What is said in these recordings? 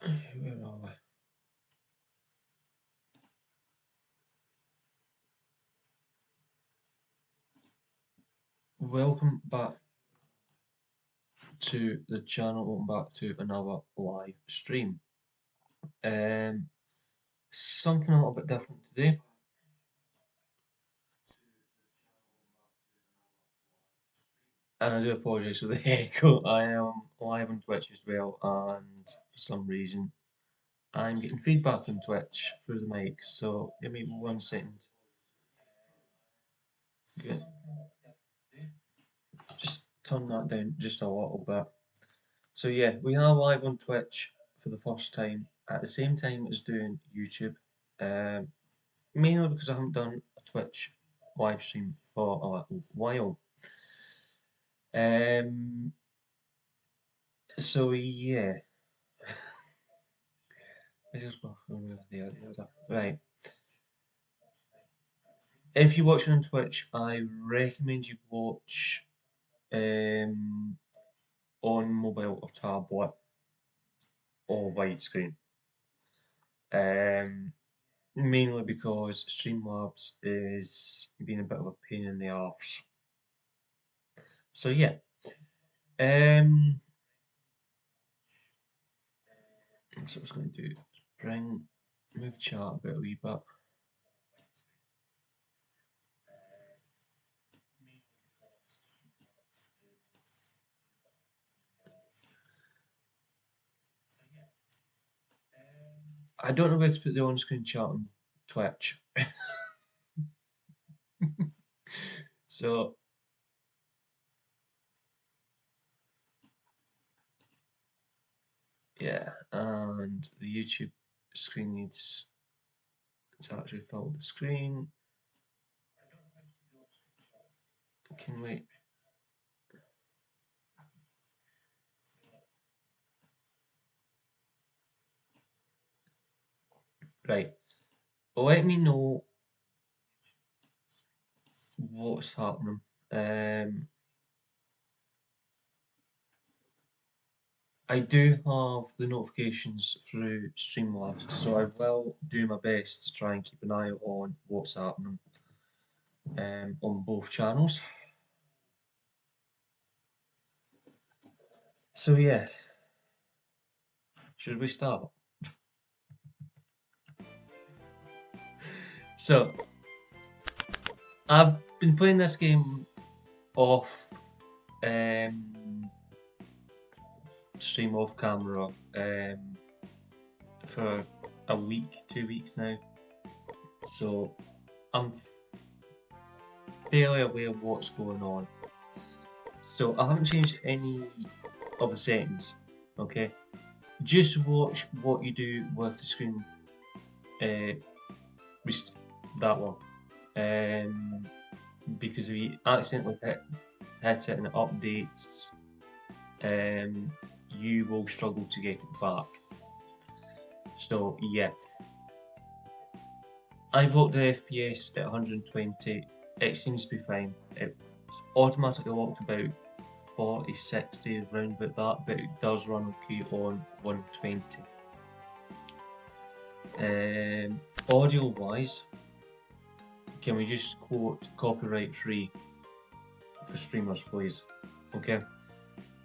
Where are we? Welcome back to the channel. Welcome back to another live stream. Um, Something a little bit different today. And I do apologise for the echo. I am live on Twitch as well, and for some reason I'm getting feedback on Twitch through the mic. So give me 1 second. Good. Just turn that down just a little bit. So yeah, we are live on Twitch for the first time at the same time as doing YouTube. Um, Mainly because I haven't done a Twitch live stream for a little while. Um, so yeah. Right. If you're watching on Twitch, I recommend you watch um, on mobile or tablet or widescreen. Mainly because Streamlabs is being a bit of a pain in the arse. So yeah. Um, so what I was going to do is move chat a bit a wee bit. I don't know where to put the on-screen chat on Twitch. So yeah, and the YouTube screen needs to actually fill the screen. Can we? Right. Let me know what's happening. I do have the notifications through Streamlabs, so I will do my best to try and keep an eye on what's happening on both channels. So yeah, should we start? So I've been playing this game off stream off camera for a week, 2 weeks now. So I'm fairly aware of what's going on. So I haven't changed any of the settings, okay? Just watch what you do with the screen, that one. Because if you accidentally hit it and it updates, you will struggle to get it back. So yeah, I've locked the FPS at 120. It seems to be fine. It's automatically locked about 40, 60, around about that, but it does run okay on 120. Audio wise, can we just quote copyright free for streamers, please? Okay.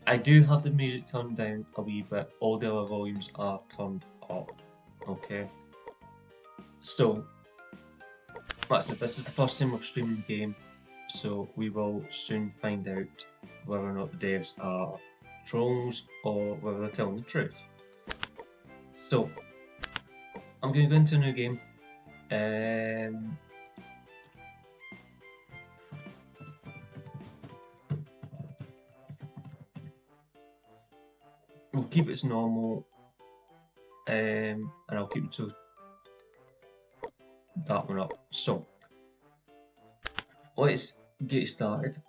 I do have the music turned down a wee bit. All the other volumes are turned up. Okay. So that's it. This is the first time we've streamed the game, so we will soon find out whether or not the devs are trolls or whether they're telling the truth. So I'm going to go into a new game. We'll keep it as normal, and I'll keep it to that one up. So let's get started.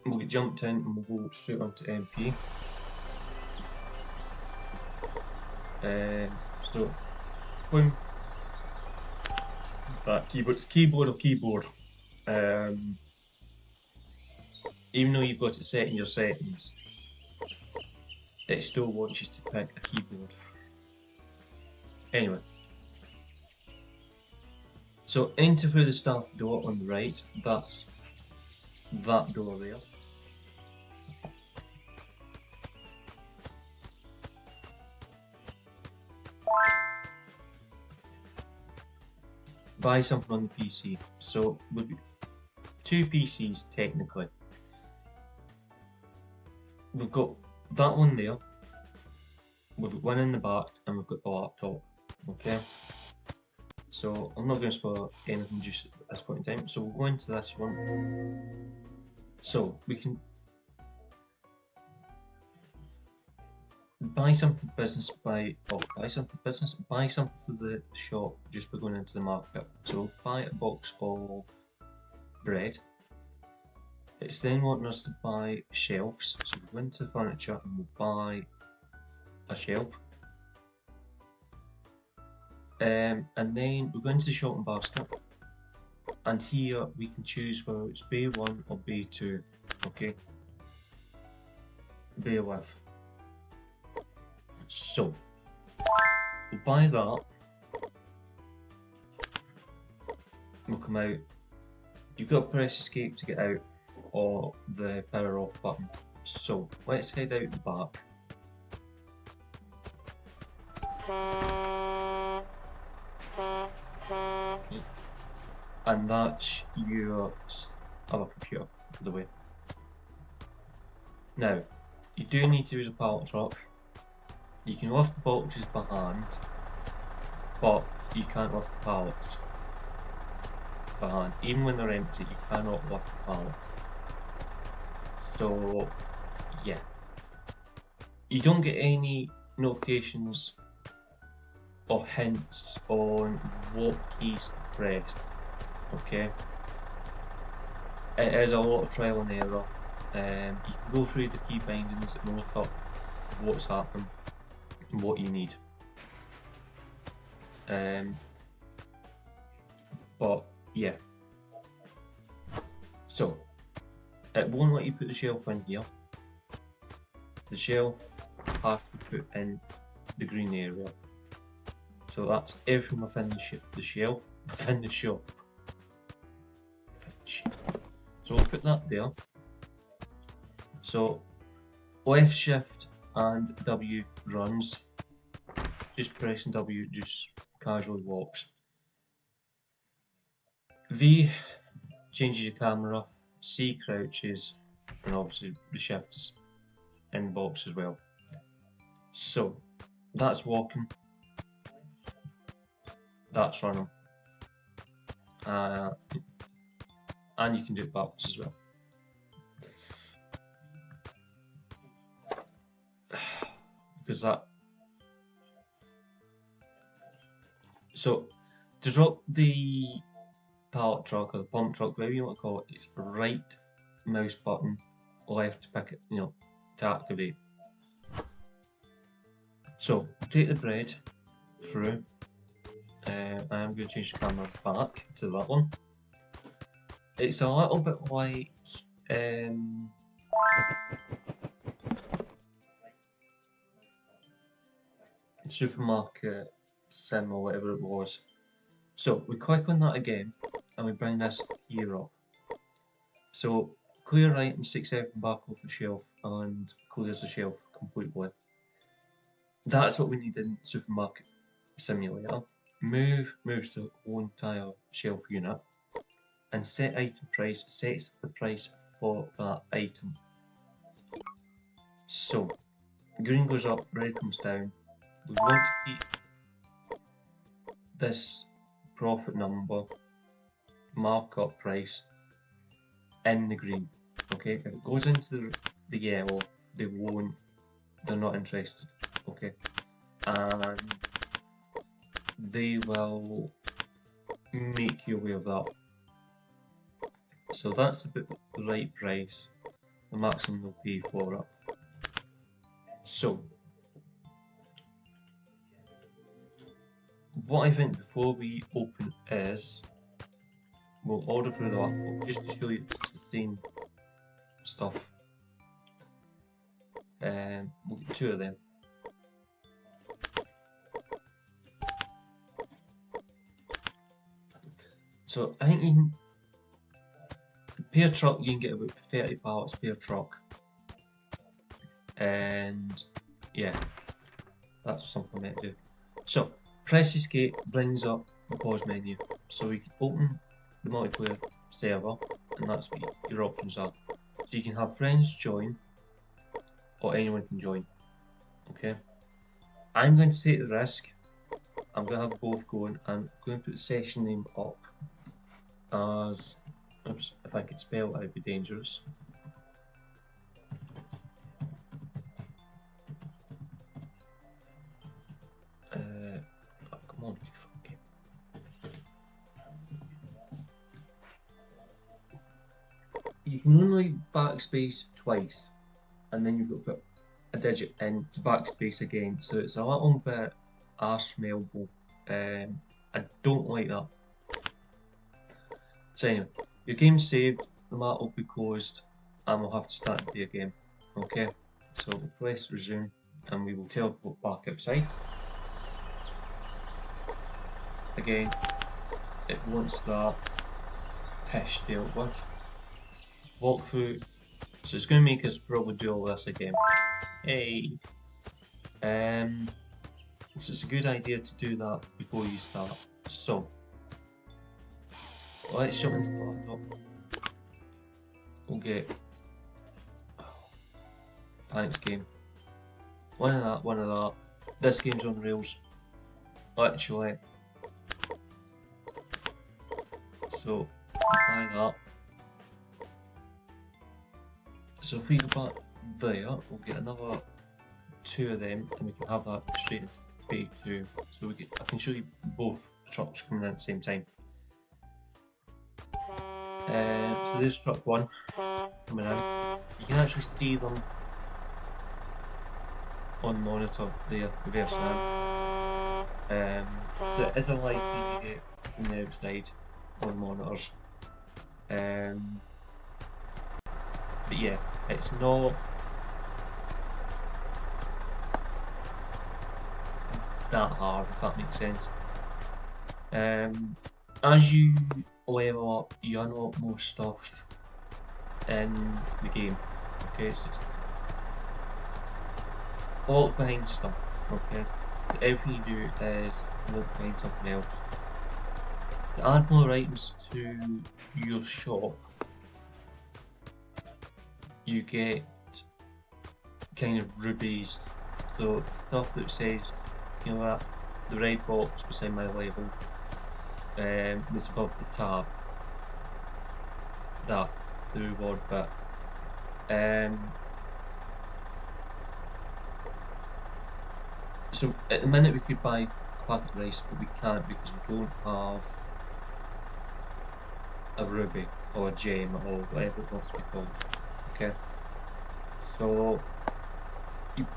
We'll get jumped in and we'll go straight on to MP. So, boom. That keyboard's keyboard or keyboard. Even though you've got it set in your settings, it still wants you to pick a keyboard. Anyway, so enter through the staff door on the right. That's that door there. Buy something on the PC. So we'll be 2 PCs technically. We've got that one there. We've got one in the back, and we've got the laptop. Okay. So I'm not going to spoil anything just at this point in time. So we'll go into this one. So we can buy something for business, buy something for the shop just by going into the market. So we'll buy a box of bread. It's then wanting us to buy shelves. So we'll go into furniture and we'll buy a shelf. And then we'll go into the shopping basket. And here we can choose whether it's bay 1 or bay 2. Okay. Bear with. So we'll buy that. We'll come out. You've got to press escape to get out, or the power off button. So let's head out the back. And that's your other computer, by the way. Now, you do need to use a pallet truck. You can lift the boxes by hand, but you can't lift the pallets by hand. Even when they're empty, you cannot lift the pallets. So, yeah. You don't get any notifications or hints on what keys to press. Okay. It is a lot of trial and error. You can go through the key bindings and look up what's happening and what you need. But yeah. So it won't let you put the shelf in here. The shelf has to put in the green area. So that's everything within the shelf, within the shop. So we'll put that there. So left shift and W runs. Just pressing W just casually walks. V changes your camera. C crouches, and obviously the shifts in the box as well. So that's walking. That's running. And you can do it backwards as well. Because that. So to drop the pallet truck or the pump truck, whatever you want to call it, it's right mouse button, left to pick it, to activate. So take the bread through. I'm going to change the camera back to that one. It's a little bit like supermarket sim or whatever it was. So we click on that again and we bring this here up. So clear items takes everything back off the shelf and clears the shelf completely. That's what we need in Supermarket Simulator. Moves the whole entire shelf unit, and set item price sets the price for that item. So green goes up, red comes down. We want to keep this profit number, markup price in the green. Okay, if it goes into the yellow, they're not interested. Okay, and they will make you aware of that. So that's the right price, the maximum they'll pay for it. So what I think before we open is we'll order through the laptop just to show you it's the same stuff. We'll get 2 of them. So I think you can, per truck you can get about 30 pallets per truck, and yeah, that's something I might do. So press escape brings up the pause menu, so we can open the multiplayer server, and that's what your options are. So you can have friends join, or anyone can join. Okay, I'm going to take the risk. I'm going to have both going. I'm going to put the session name up as, oops, if I could spell that would be dangerous. Oh, come on, okay. You can only backspace twice, and then you've got to put a digit in to backspace again, so it's a little bit arse-smellable. I don't like that. So anyway, your game's saved, the map will be closed, and we'll have to start the game. Okay, so we'll press resume, and we will teleport back outside. Again, it wants that pish dealt with. Walk through, so it's going to make us probably do all this again. Hey! So it's a good idea to do that before you start. So, let's jump into the laptop. We'll get, thanks game. One of that, one of that. This game's on rails. Literally. So, buy that. So if we go back there, we'll get another 2 of them, and we can have that straight into page 2. So I can show you both trucks coming in at the same time. So there's truck 1 coming in. You can actually see them on monitor there, reversing in. So there is a light you get from the outside on monitors. But yeah, it's not that hard, if that makes sense. As you level up, you unlock more stuff in the game. Okay, so it's look behind stuff. Okay, so everything you do is look behind something else. To add more items to your shop, you get kind of rubies. So stuff that says, you know, that the red box beside my level, that's above the tab. That the reward bit. So at the minute we could buy a packet of rice, but we can't because we don't have a ruby or a gem or whatever it wants to be called. Okay, so you've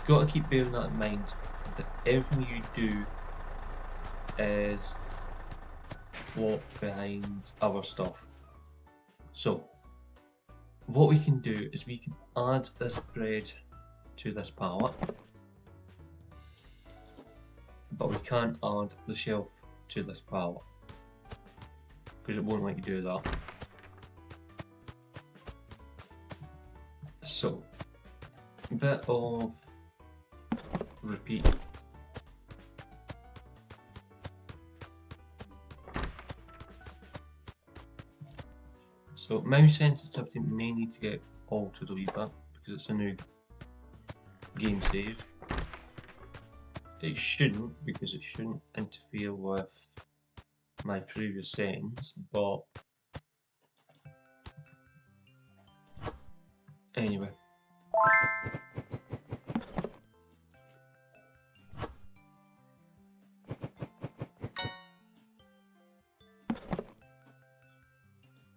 got to keep bearing that in mind, that everything you do is locked behind other stuff. So what we can do is we can add this bread to this pallet, but we can't add the shelf to this pallet because it won't let you do that. So, a bit of repeat. So mouse sensitivity may need to get altered a wee bit because it's a new game save. It shouldn't, because it shouldn't interfere with my previous settings, but anyway.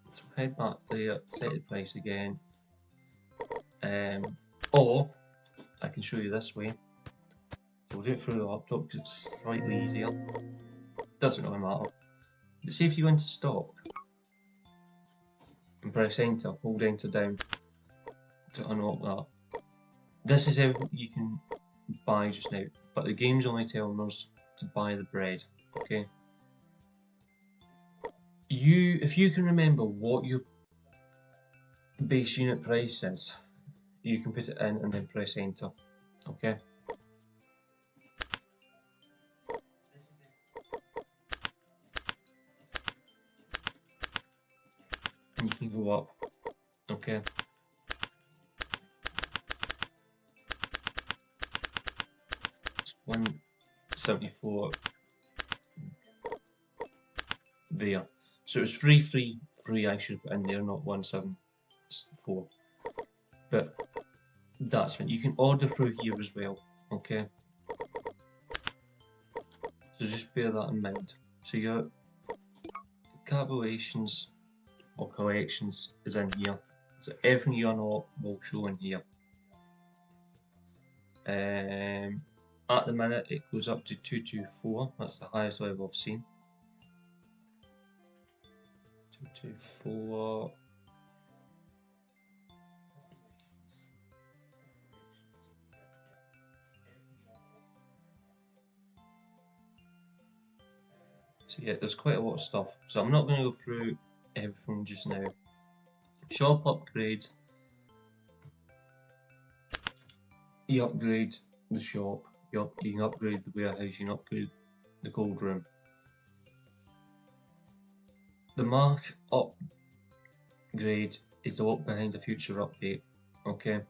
So head back there, set the price again, or I can show you this way. So we'll do it through the laptop because it's slightly easier. Doesn't really matter. But see if you go into stock and press enter, hold enter down to unlock that. This is everything you can buy just now, but the game's only telling us to buy the bread, okay? if you can remember what your base unit price is, you can put it in and then press enter. Okay. And you can go up. Okay. It's 174 there. So it's free I should put in there, not 174. But that's fine. You can order through here as well, okay? So just bear that in mind. So your calculations or collections is in here. So everything you unlock will show in here. At the minute it goes up to 224, that's the highest level I've seen. 224. So yeah, there's quite a lot of stuff. So I'm not going to go through everything just now. Shop upgrades. You upgrade the shop, you can upgrade the warehouse, you can upgrade the cold room. The mark upgrade is the look behind a future update, okay?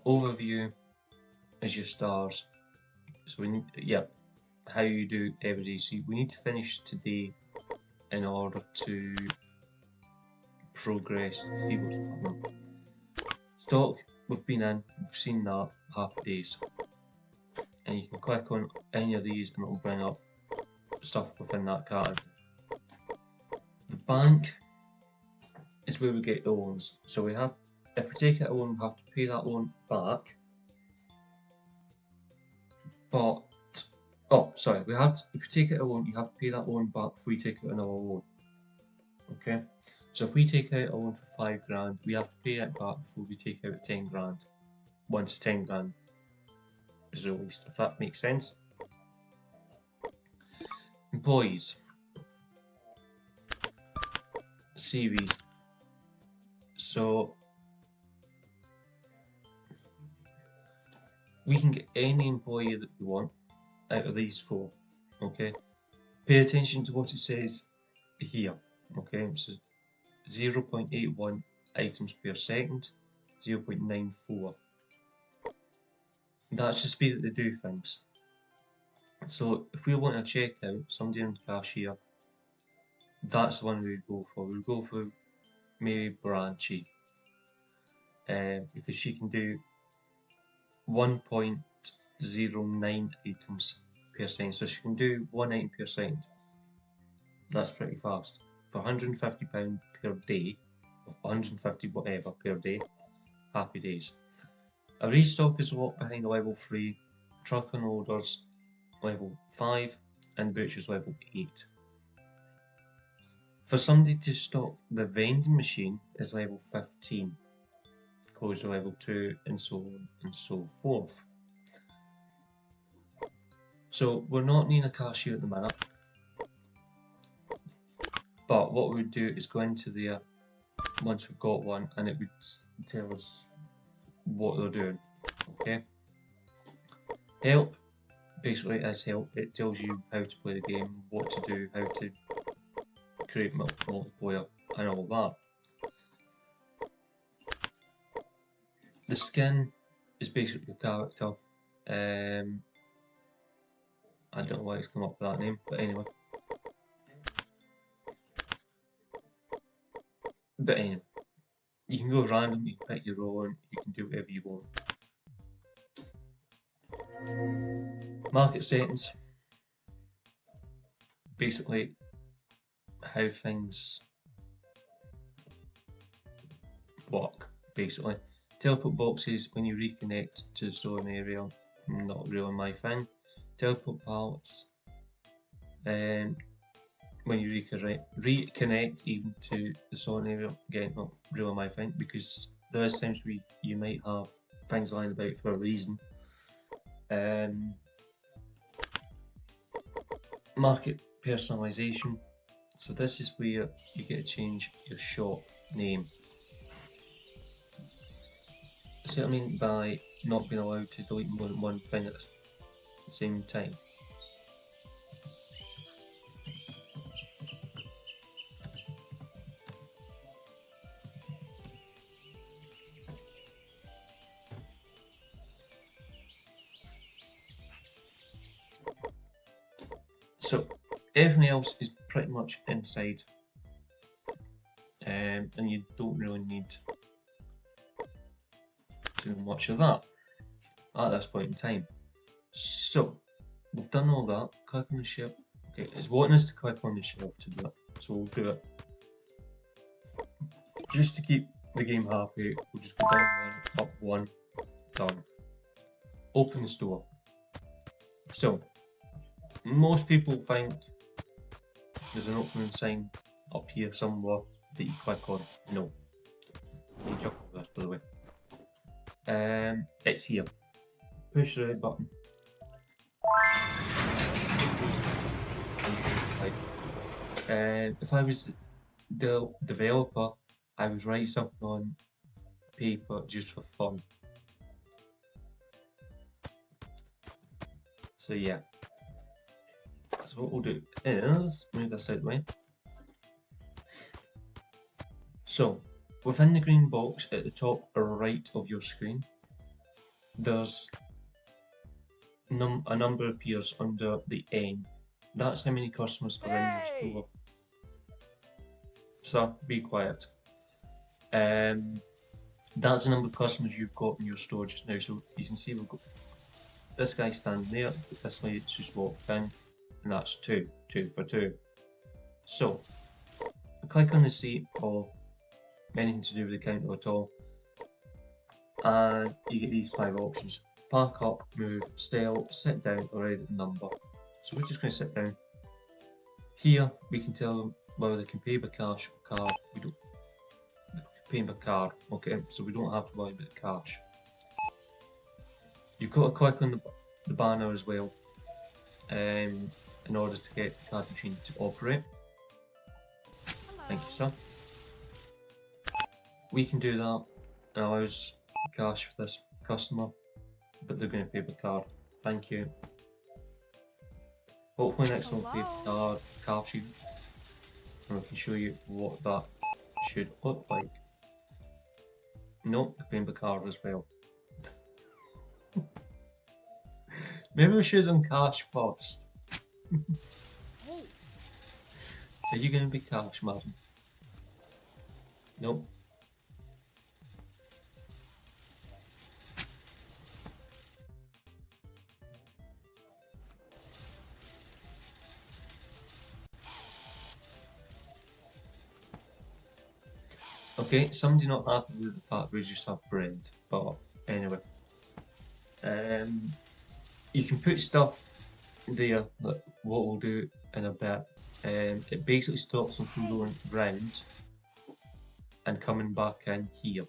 Overview is your stars. So we need, yeah, how you do every day. So we need to finish today in order to progress, see what's happening. Stock, we've been in, we've seen that, happy days. And you can click on any of these and it'll bring up stuff within that category. The bank is where we get the loans. So we have, if we take out a loan, we have to pay that loan back. But, oh, sorry, we have to, if we take out a loan, you have to pay that loan back before we take out another loan. Okay? So if we take out a loan for 5 grand, we have to pay it back before we take out 10 grand. Once 10 grand is released, if that makes sense. Employees. CVs. So we can get any employee that we want out of these 4. Okay. Pay attention to what it says here. Okay. So 0.81 items per second, 0.94. That's the speed that they do things. So if we want to check out somebody in the cashier, that's the one we would go for. We would go for maybe Branchy, because she can do 1.09 items per second. So she can do 1 item per second. That's pretty fast. For £150 per day, or 150 whatever per day, happy days. A restock is a lot behind level 3, truck unloaders level 5, and butchers level 8. For somebody to stock the vending machine is level 15, goes to level 2, and so on and so forth. So we're not needing a cashier at the minute, but what we would do is go into there once we've got one, and it would tell us what they're doing. Okay. Help basically is help. It tells you how to play the game, what to do, how to create multiplayer, and all that. The skin is basically your character. I don't know why it's come up with that name, but anyway. You can go random, you can pick your own, you can do whatever you want. Market settings. Basically, how things work, basically. Teleport boxes when you reconnect to the storing area, not really my thing. Teleport pallets, when you reconnect even to the storing area, again, not really my thing, because there is times you might have things lying about for a reason. Market personalization. So this is where you get to change your shop name. See what I mean by not being allowed to delete more than one thing at the same time? So everything else is pretty much inside, and you don't really need too much of that at this point in time. So we've done all that. Click on the shelf. Okay, it's wanting us to click on the shelf to do it, so we'll do it. Just to keep the game happy, we'll just go down one, up one, done. Open the store. So most people think there's an opening sign up here somewhere that you click on. No. You jump over this, by the way. It's here. Push the red button. If I was the developer, I would write something on paper just for fun. So yeah. So what we'll do is move this out of the way. So within the green box at the top right of your screen, there's a number appears under the N. That's how many customers are in your store. So be quiet. That's the number of customers you've got in your store just now. So you can see we've got this guy standing there, this lady's just walked in, and that's two for two. So click on the seat or anything to do with the counter at all, and you get these 5 options: park up, move, sell, sit down, or edit the number. So we're just going to sit down. Here we can tell them whether they can pay by cash or card. We don't pay by card, okay? So we don't have to worry about the cash. You've got to click on the banner as well in order to get the card machine to operate. Hello. Thank you, sir. We can do that. It allows cash for this customer, but they're going to pay by card. Thank you. Hopefully next one will pay by card sheet, and we can show you what that should look like. Nope, they're paying by card as well. Maybe we should have done cash first. Are you going to be cash, madam? Nope. Okay, somebody not happy with the fact we just have bread, but anyway. You can put stuff there, like what we'll do in a bit. It basically stops them from going round and coming back in here.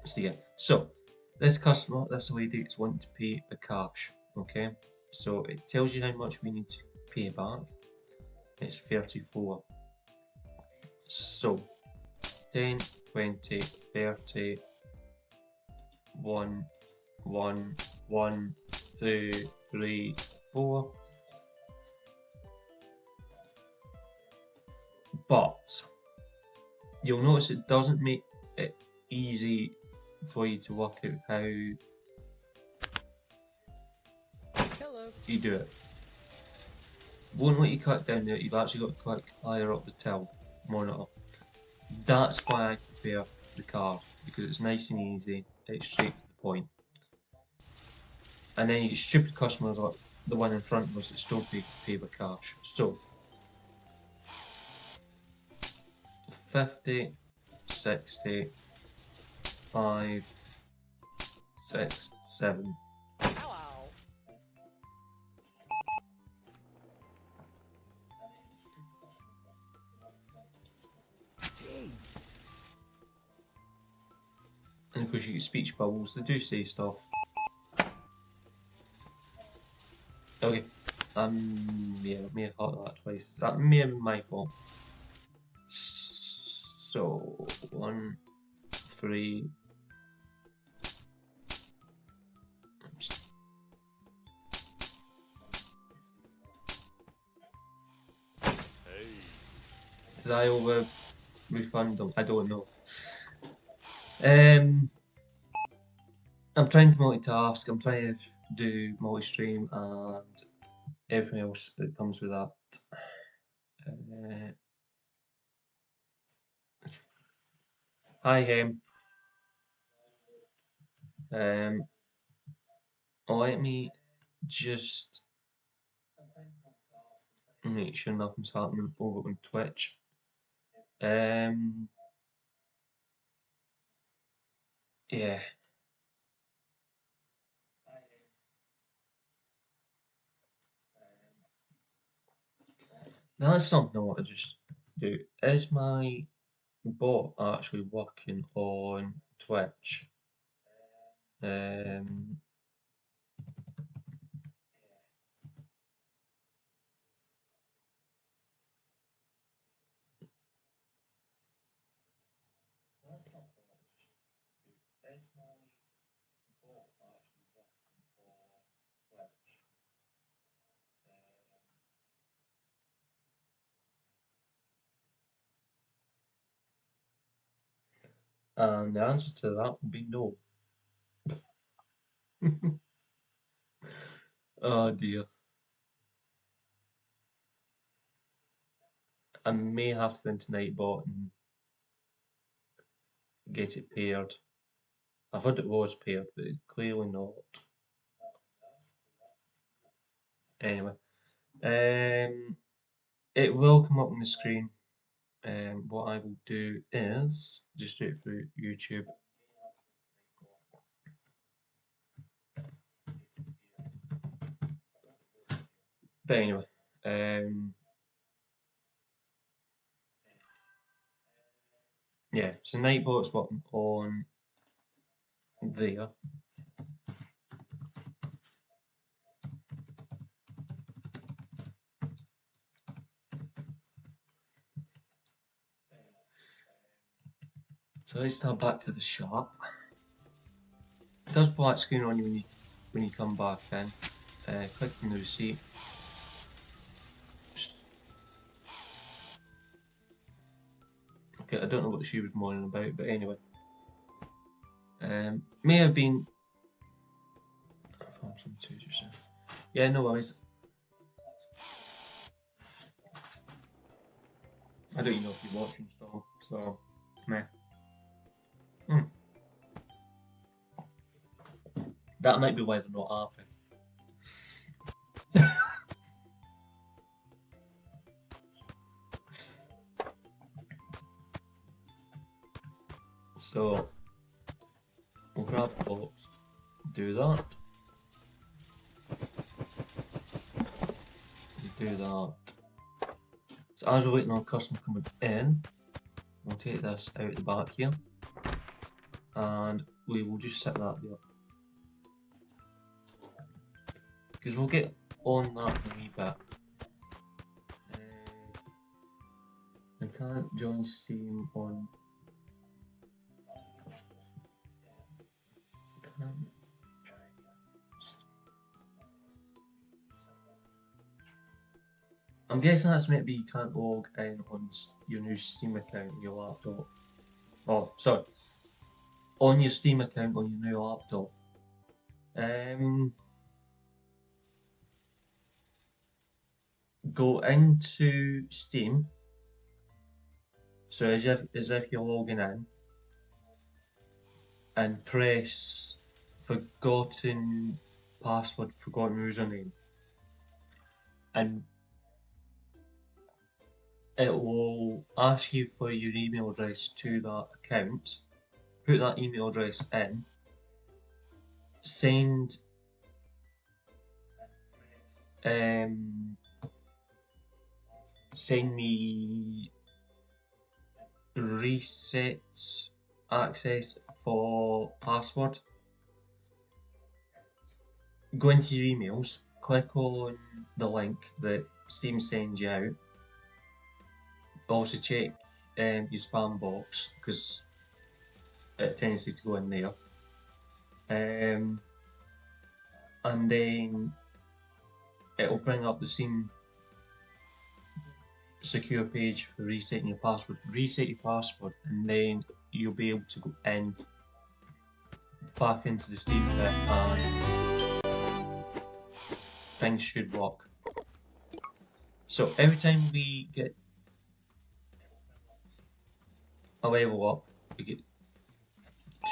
So yeah, so this customer, this lady is wanting to pay the cash, okay? So it tells you how much we need to pay back. It's 34. So 10, 20, 30, 1, 1, 1, 2, 3, 4. But you'll notice it doesn't make it easy for you to work out how you do it. Won't let you click down there, you've actually got to click higher up the till monitor. That's why I prefer the card, because it's nice and easy, it's straight to the point. And then you get stupid customers like the one in front of us that still pay by cash. So 50, 60, 5, 6, 7. And of course you get speech bubbles, they do say stuff. Okay. Yeah, may have thought that twice. That may have been my fault. So, 1, 3. Did I over refund them? I don't know. I'm trying to multitask. I'm trying to do multi-stream and everything else that comes with that. Hi, um, let me just make sure nothing's happening over on Twitch. Yeah. That's something I want to just do. Is my bot actually working on Twitch? Um, and the answer to that would be no. Oh dear. I may have to go into Nightbot and get it paired. I thought it was paired, but it's clearly not. Anyway, it will come up on the screen. What I will do is just do it through YouTube. But anyway, yeah, so Nightbot's working on there. So let's start back to the shop. It does black screen on you when you come back in. Click on the receipt. Okay, I don't know what she was moaning about, but anyway. May have been. Yeah, no worries. I don't even know if you're watching still, so meh. That might be why they're not happy. So we'll grab the box, do that, do that. So as we're waiting on a customer coming in, we'll take this out the back here, and we will just set that there. Because we'll get on that in a wee bit. I can't join Steam on. I'm guessing that's maybe you can't log in on your new Steam account on your laptop. Oh, sorry. On your Steam account on your new laptop. Go into Steam. So as if you're logging in, and press forgotten password, forgotten username, and it will ask you for your email address to that account. Put that email address in, send send me reset access for password. Go into your emails click on the link that Steam sends you out. Also check your spam box because it tends to go in there. And then it'll bring up the Steam secure page for resetting your password. Reset your password and then you'll be able to go in back into the Steam bit and things should work. So every time we get a level up, we get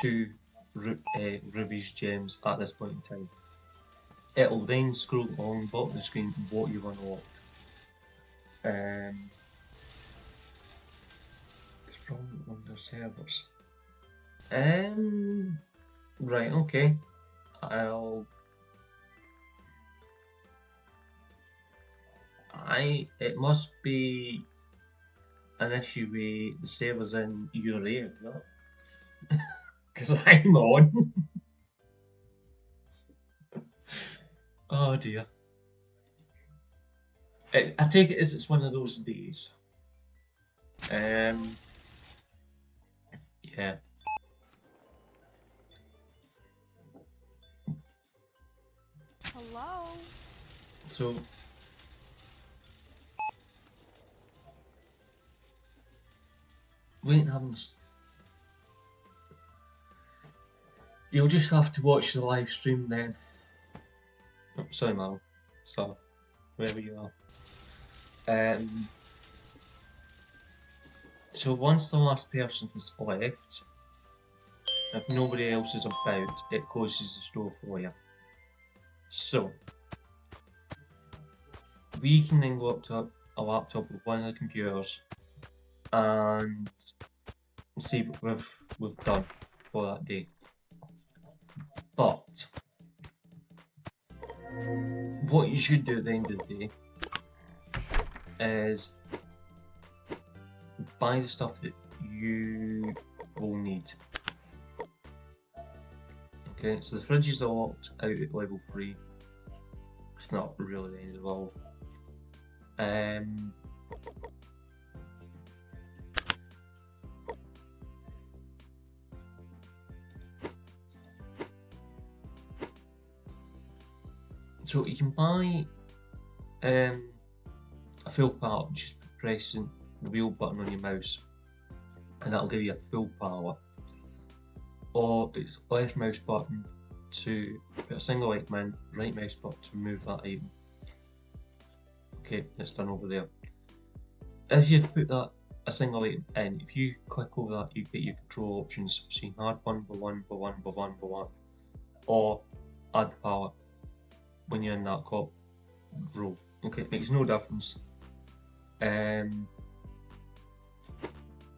2 rubies gems at this point in time. It'll then scroll along the bottom of the screen what you've unlocked. It's probably under servers. Right, okay. It must be an issue with the servers in your area, no? Because I'm on. Oh dear. I take it as it's one of those days. Yeah. Hello? So we ain't having this. You'll just have to watch the live stream then. Oh, sorry, Mal. So, wherever you are. So once the last person has left, if nobody else is about, it closes the store for you. So, we can then go up to a laptop with one of the computers and see what we've done for that day. But what you should do at the end of the day is buy the stuff that you will need. Okay, so the fridge is locked out at level 3. It's not really the end of the world. So you can buy a full pallet just pressing the wheel button on your mouse, and that'll give you a full pallet. Or it's left mouse button to put a single item in, right mouse button to remove that item. Okay, it's done over there. If you've put a single item in, if you click over that, you get your control options. So you can add one by one by one by one by one, or add the pallet when you're in that top row. Okay, it makes no difference.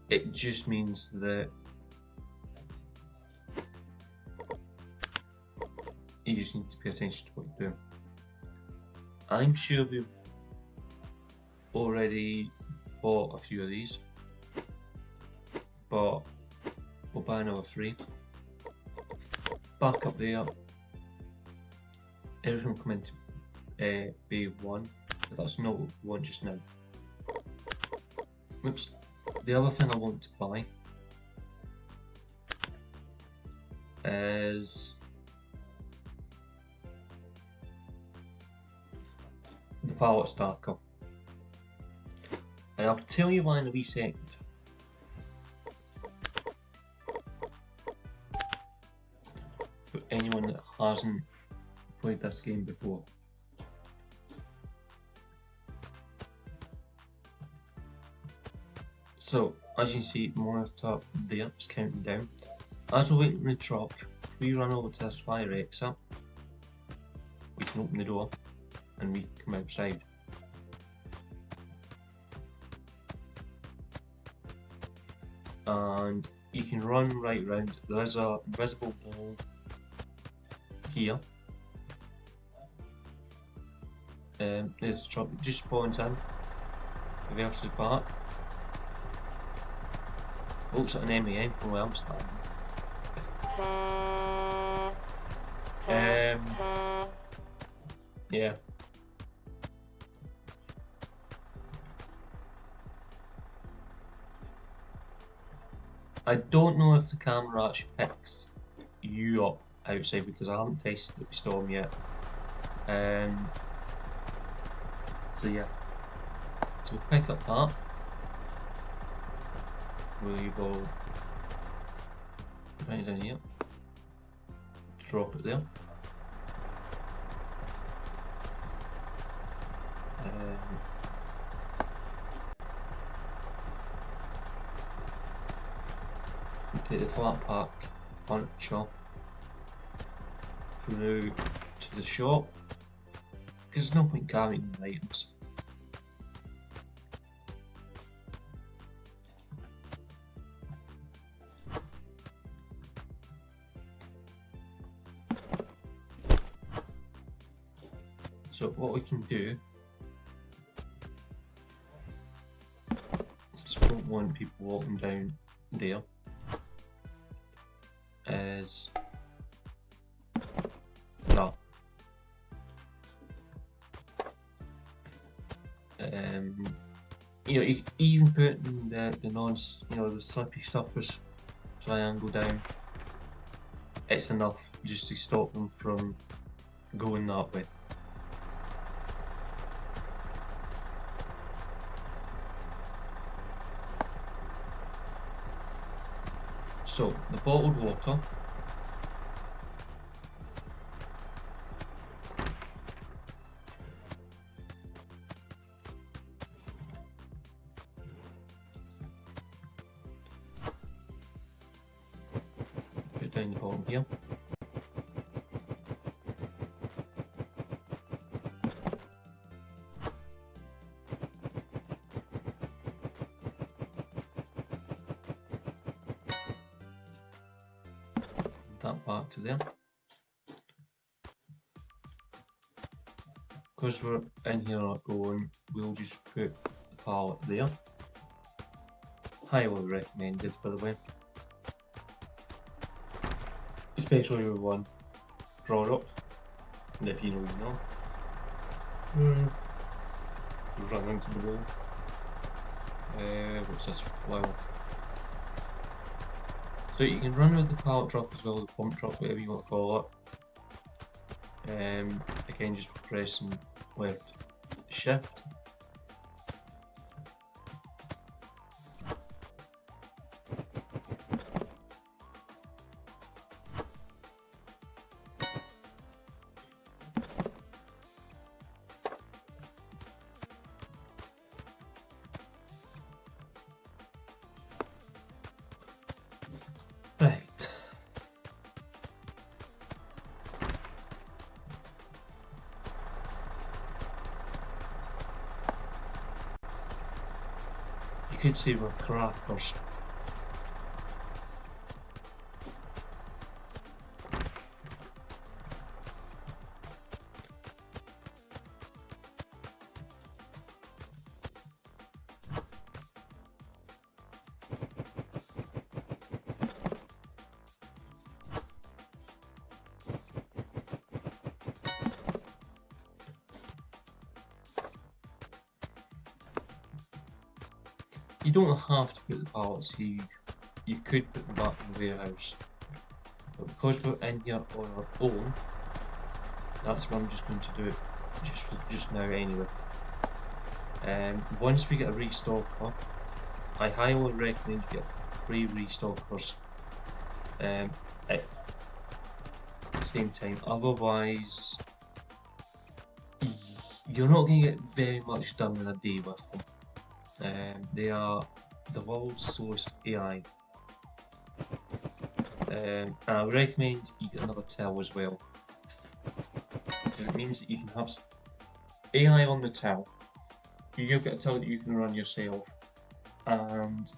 It just means that you just need to pay attention to what you're doing. I'm sure we've already bought a few of these, but we'll buy another 3. Back up there, everything will come into bay 1, but that's not what we want just now. Oops. The other thing I want to buy is the pallet stacker. And I'll tell you why in a wee second. For anyone that hasn't played this game before. So, as you can see, the monitor there is counting down. As we're waiting in the truck, we run over to this fire exit. We can open the door and we come outside. And you can run right round. There is a invisible wall here. There's the truck that just spawns in. Reverses back. Looks like an MEM from where I'm standing. Yeah. I don't know if the camera actually picks you up outside because I haven't tasted the storm yet. So yeah. So we'll pick up that. We will bring it down here. Drop it there. Take the flat pack furniture through to the shop because there's no point carrying the items. So what we can do is we don't want people walking down there. Is no. You know, even putting the non, the slippy surface triangle down, it's enough just to stop them from going that way. So the bottled water. Put down the bottom here. That back to there. Because we're in here not going, we'll just put the pallet there. Highly recommended, by the way. Especially with one product. And if you know, you know. Run into the wall. What's this flower? So you can run with the pallet drop as well, the pump drop, whatever you want to call it. Again, just pressing left shift. Right. You could say we're crackers. You don't have to put the pallets here, you could put them back in the warehouse. But because we're in here on our own, that's what I'm just going to do it just now anyway. Once we get a restocker, I highly recommend you get 3 restockers at the same time, otherwise you're not going to get very much done in a day with them. They are the world's slowest AI. And I would recommend you get another till as well, because it means that you can have AI on the till. You've got a till that you can run yourself, and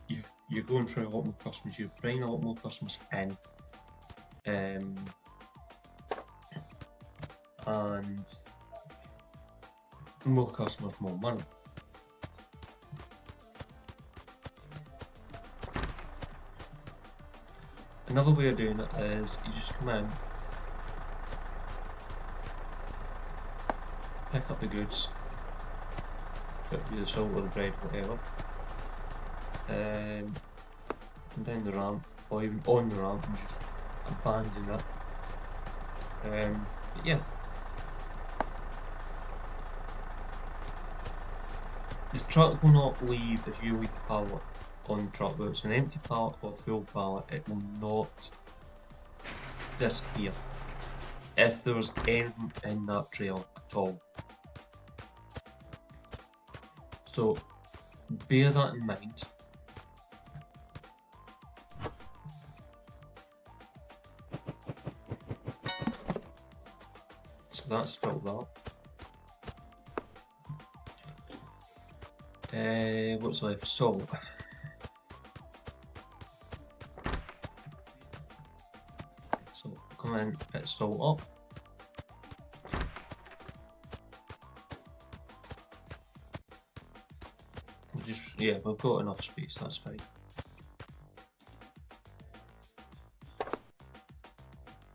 you're going through a lot more customers. You're bringing a lot more customers in, and more customers, more money. Another way of doing it is you just come in, pick up the goods, put the salt or the bread, whatever. Come down the ramp, or even on the ramp, and just abandon it. But yeah. The truck will not leave if you leave the pallet on the truck, whether it's an empty pallet or a full pallet, it will not disappear if there's anything in that trail at all. So bear that in mind. So that's filled up. What's left? Salt. So come in, put salt up. Yeah, we've got enough space, that's fine.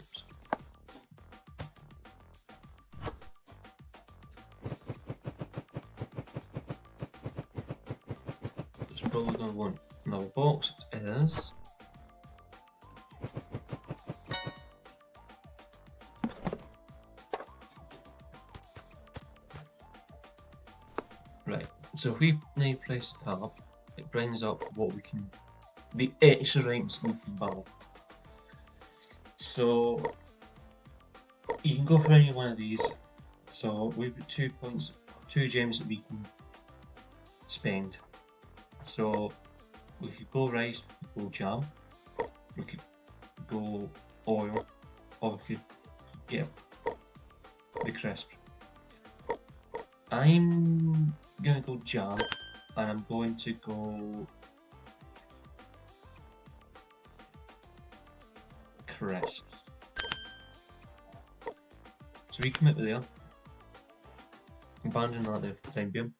Oops. It's probably going to want another box, it is. Right, so if we now press tab, it brings up what we can, the extra items we can buy. So you can go for any one of these. So we've got 2 points, 2 gems that we can spend. So we could go rice, we could go jam, we could go oil, or we could get the crisp. I'm gonna go jam, and I'm going to go crisps. So we come out of there, abandon that there for the time being.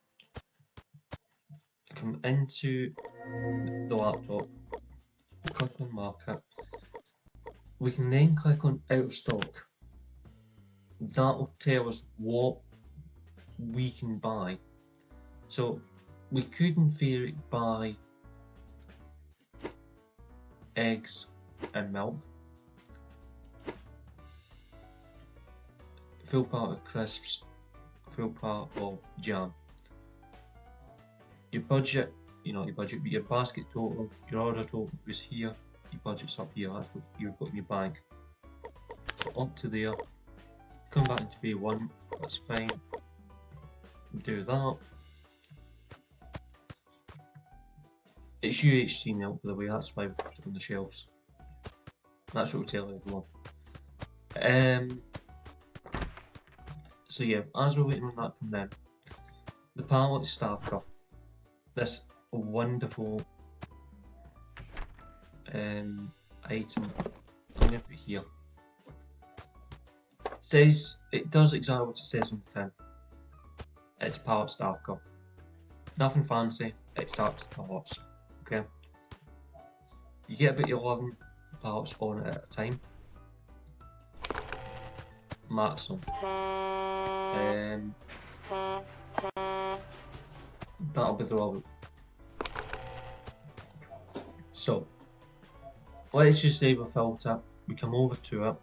Come into the laptop, click on market. We can then click on out of stock. That will tell us what we can buy. So we could in theory buy eggs and milk, full part of crisps, full part of jam. Your budget, your budget, but your basket total, your order total is here, your budget's up here, that's what you've got in your bag. So up to there, come back into B1, that's fine. Do that. It's UHT milk, by the way, that's why we put it on the shelves. That's what we'll tell everyone. So yeah, as we're waiting on that to come in, the pallet stacker, this wonderful item, I'm going to put here. It does exactly what it says on the tin. It's a pallet stacker. Nothing fancy, it starts pallets. Okay. You get about 11 pallets on it at a time. Maximum. That'll be the level. So let's just say we filled it. We come over to it.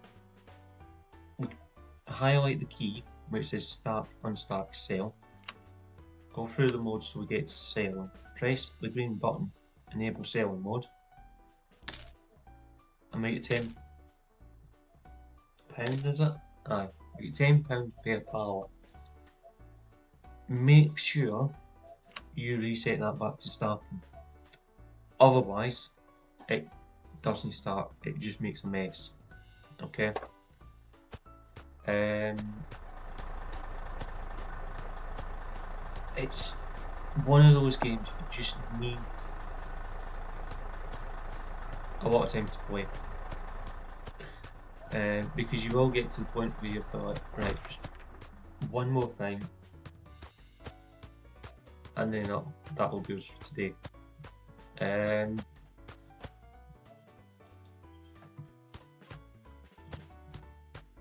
We highlight the key which says start, unstack, sell. Go through the mode so we get to selling. Press the green button, enable selling mode. And make it £10, is it? Aye, make it £10 per pallet. Make sure you reset that back to starting. Otherwise, it doesn't start, it just makes a mess. Okay? It's one of those games you just need a lot of time to play. Because you will get to the point where you're like, right, just one more thing, and then that'll be us for today.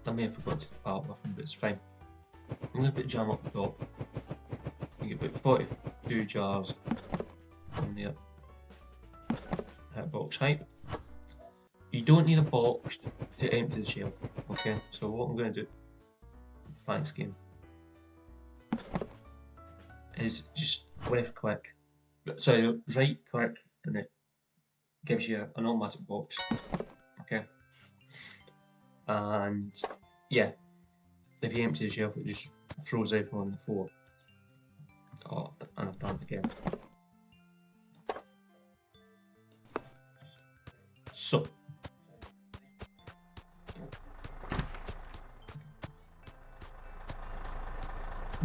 I may have forgot to put out with them, but it's fine. I'm going to put jam up the top. You get about 42 jars in there. Box height. You don't need a box to empty the shelf, okay? So what I'm going to do, thanks game, is just left click, sorry, right click, and it gives you an automatic box, okay? And yeah, if you empty the shelf, it just throws everything on the floor. Oh, and I've done it again. So,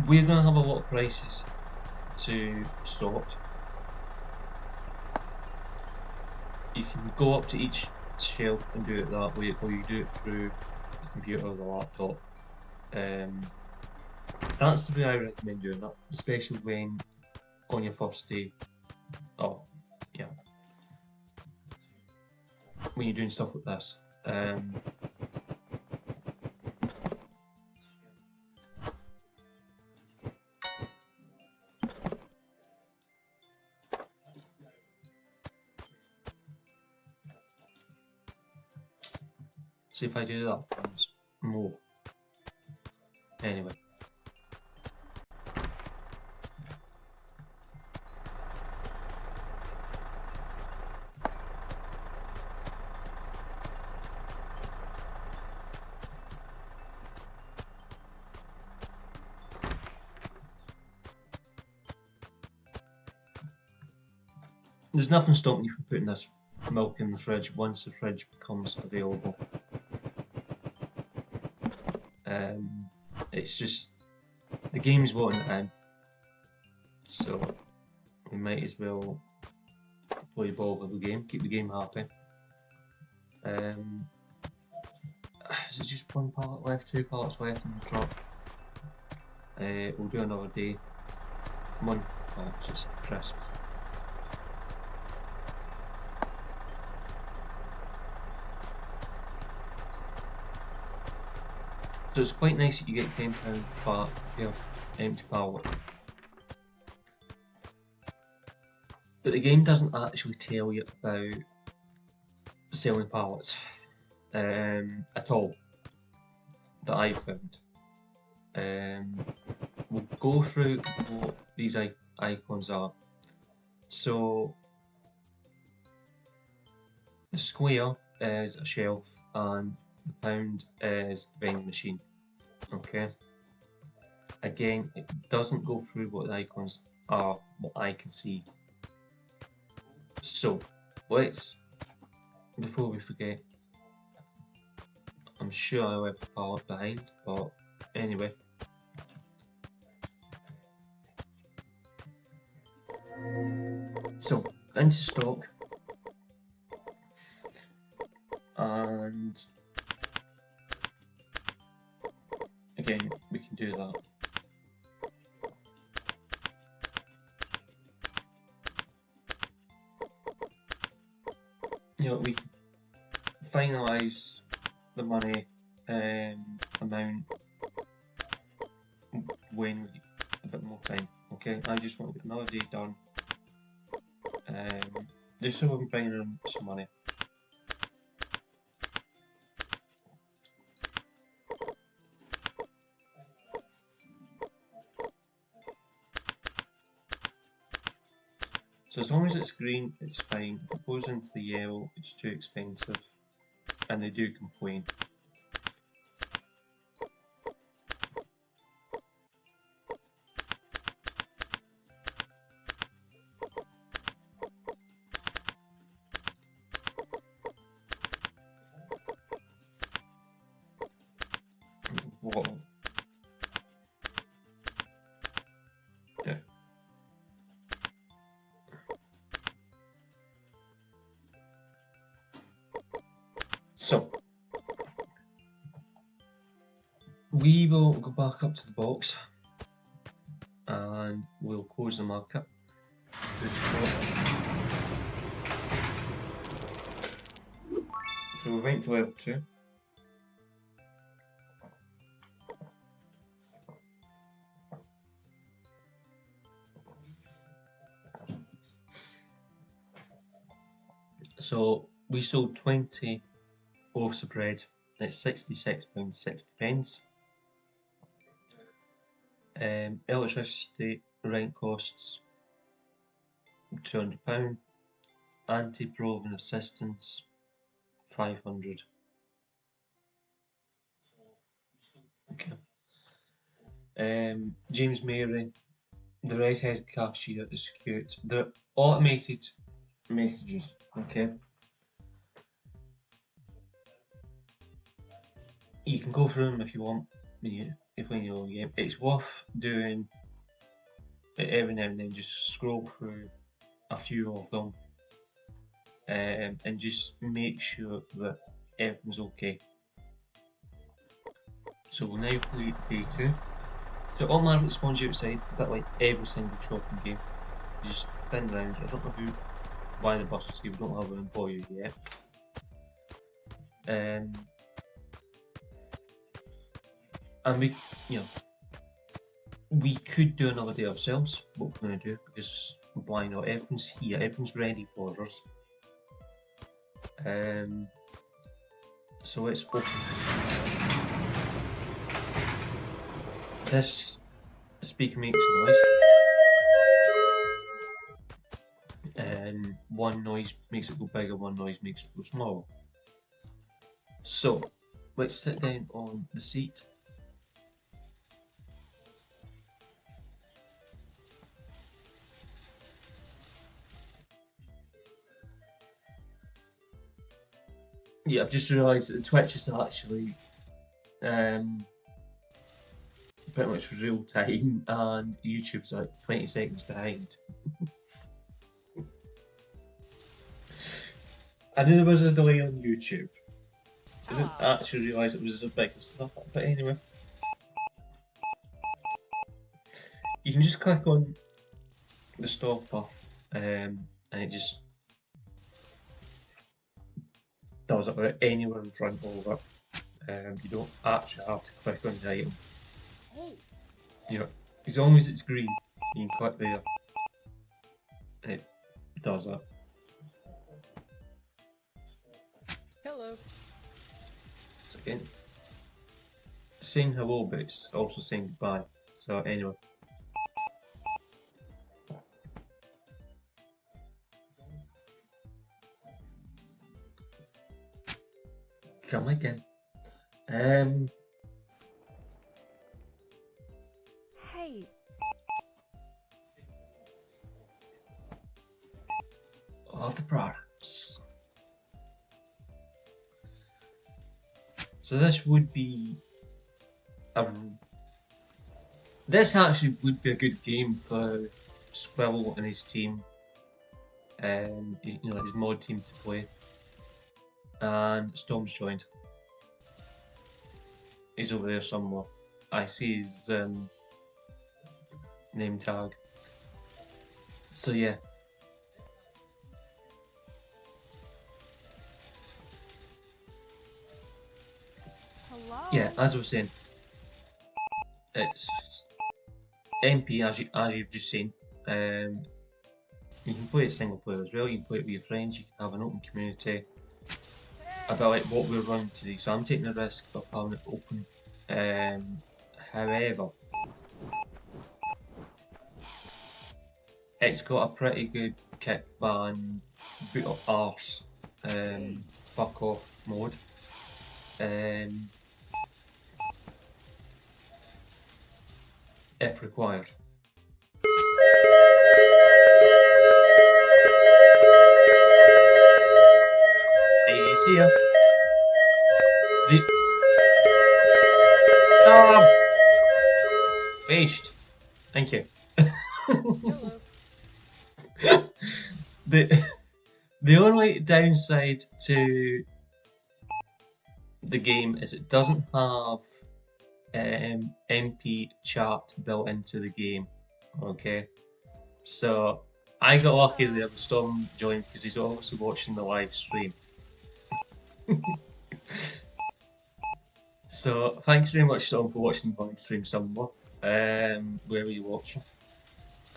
we're going to have a lot of prices to sort. You can go up to each shelf and do it that way, or you do it through the computer or the laptop. That's the way I recommend doing that, especially when on your first day. Oh, yeah. When you're doing stuff like this. See if I do that once more. Anyway. There's nothing stopping you from putting this milk in the fridge once the fridge becomes available. It's just the game's wanting it in, so we might as well play ball with the game, keep the game happy. Is it just one pallet left, 2 pallets left in the truck? We'll do another day. One pallet, just crisps. So it's quite nice that you get £10 per empty pallet. But the game doesn't actually tell you about selling pallets at all, that I've found. We'll go through what these icons are. So the square is a shelf and the pound is vending machine. Okay. Again, it doesn't go through what the icons are, what I can see. So let's, before we forget, I'm sure I left the pallet behind, but anyway. So into stock, and again we can do that. You know, we can finalise the money amount when we get a bit more time. Okay, I just want to get another day done. Just so we can bring in some money. So as long as it's green, it's fine. If it goes into the yellow, it's too expensive, and they do complain. What? Yeah. So we will go back up to the box and we'll close the market. So we went to level 2. So we sold 20 loaves of bread at £66.60. Electricity rent costs £200. Anti-proven assistance £500. Okay. James Mary, the redhead cashier is cute. They're automated messages. Okay. You can go through them if you want. If when you're game, it's worth doing it every now and then. Just scroll through a few of them, and just make sure that everything's okay. So we'll now play day 2. So automatically spawns you outside, a bit like every single shopping game. You just spin around. I don't know why the bus is here. We don't have an employee yet. And we, we could do another day ourselves. What we're going to do, because why not? Everything's here. Everything's ready for us. So let's open. This speaker makes noise. One noise makes it go bigger, one noise makes it go smaller. So let's sit down on the seat. Yeah, I've just realised that Twitch is actually pretty much real time, and YouTube's like 20 seconds behind. I knew there was a delay on YouTube. I didn't actually realise it was as big as stuff, but anyway. You can just click on the stopper, and it just does it without anywhere in front of it. You don't actually have to click on the item. As long as it's green, you can click there, and it does that. Hello. It's again saying hello, but it's also saying goodbye. So anyway. Come again. Hey. All the products. So this would be this actually would be a good game for Squirrel and his team, his mod team to play. And Storm's joined. He's over there somewhere. I see his name tag. So yeah. Hello. Yeah, as I was saying, it's MP as you've just seen. You can play it single player as well. You can play it with your friends. You can have an open community. About like what we're running today, so I'm taking the risk of having it open. However, it's got a pretty good kick ban, boot up arse, fuck off mode. If required. He's here. Based. Thank you. Hello. The only downside to the game is it doesn't have MP chat built into the game. Okay, so I got lucky there with Storm joined because he's also watching the live stream. So thanks very much, Storm, for watching the live stream somewhere. Where were you watching?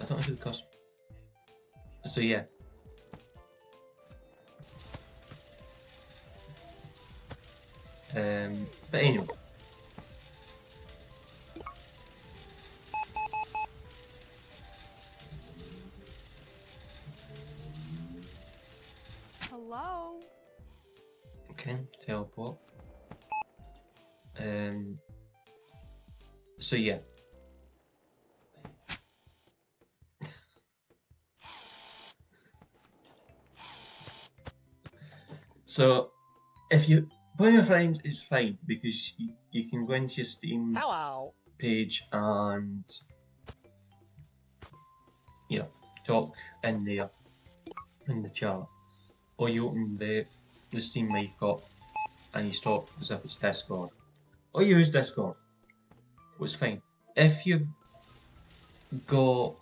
I don't know who the customer. So yeah. But anyway. Hello? Okay, teleport. So yeah. So if you playing with friends is fine because you can go into your Steam Hello. page and talk in there in the chat, or you open the Steam mic up and you talk as if it's Discord, or you use Discord. It's fine. If you've got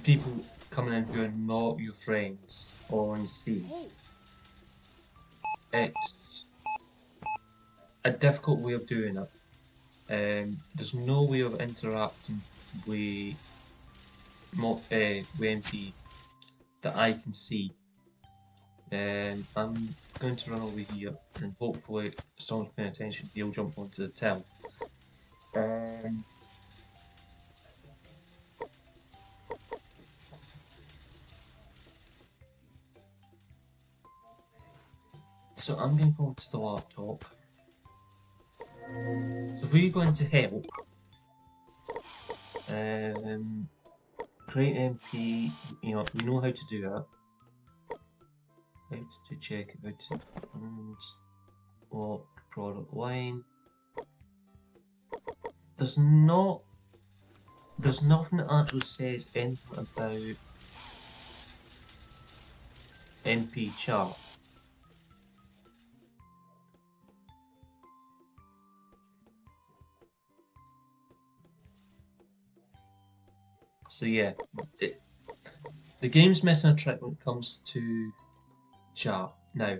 people coming in who are not your friends on Steam, it's a difficult way of doing it. There's no way of interacting with MP that I can see. I'm going to run over here and hopefully if someone's paying attention he'll jump onto the till. So I'm going to go to the laptop. So we're going to help create MP, we know how to do that. How to check it, how to unlock product line. There's nothing that actually says anything about MP chart. So yeah, the game's missing a trick when it comes to chat. Now,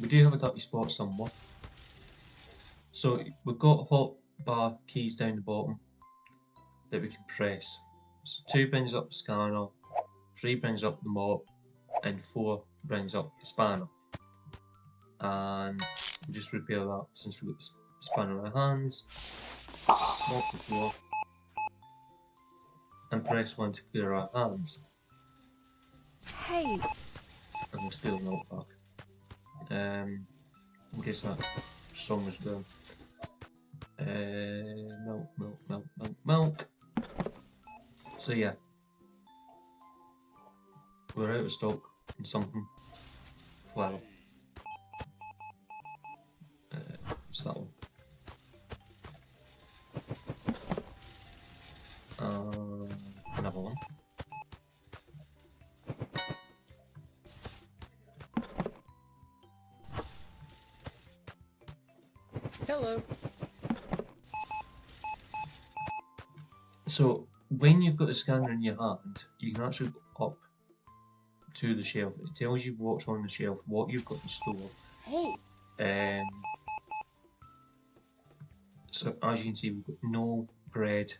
we do have a dirty spot somewhere. So we've got hotbar keys down the bottom that we can press. So 2 brings up the scanner, 3 brings up the mop, and 4 brings up the spanner. And we'll just repair that since we've got the spanner in our hands. Mop the floor. And press 1 to clear our hands. Hey. And we'll steal the milk back. In case that strong as well. Milk. So yeah. We're out of stock on something. Well. What's that one? Another one. Hello. So when you've got the scanner in your hand, you can actually go up to the shelf. It tells you what's on the shelf, what you've got in store. Hey. So as you can see, we've got no bread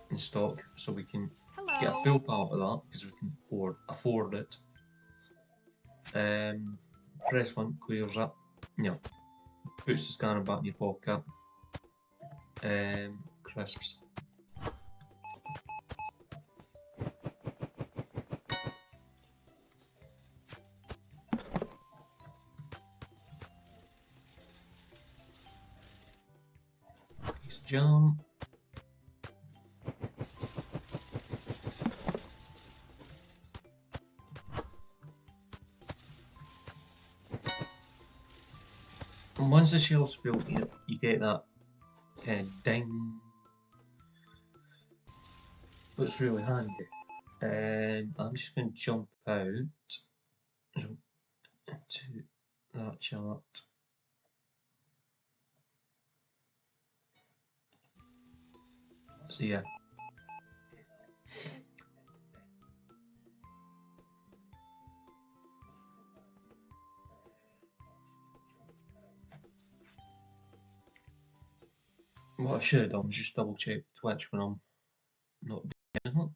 in stock, so we can get a full pallet of that because we can afford it. Press 1 clears it. Puts the scanner back in your pocket. Crisps. Piece of jam. And once the shelf's filled, you get that kind of ding. That's really handy. I'm just going to jump out into that chart. So yeah. What I should have done was just double check Twitch when I'm not doing anything.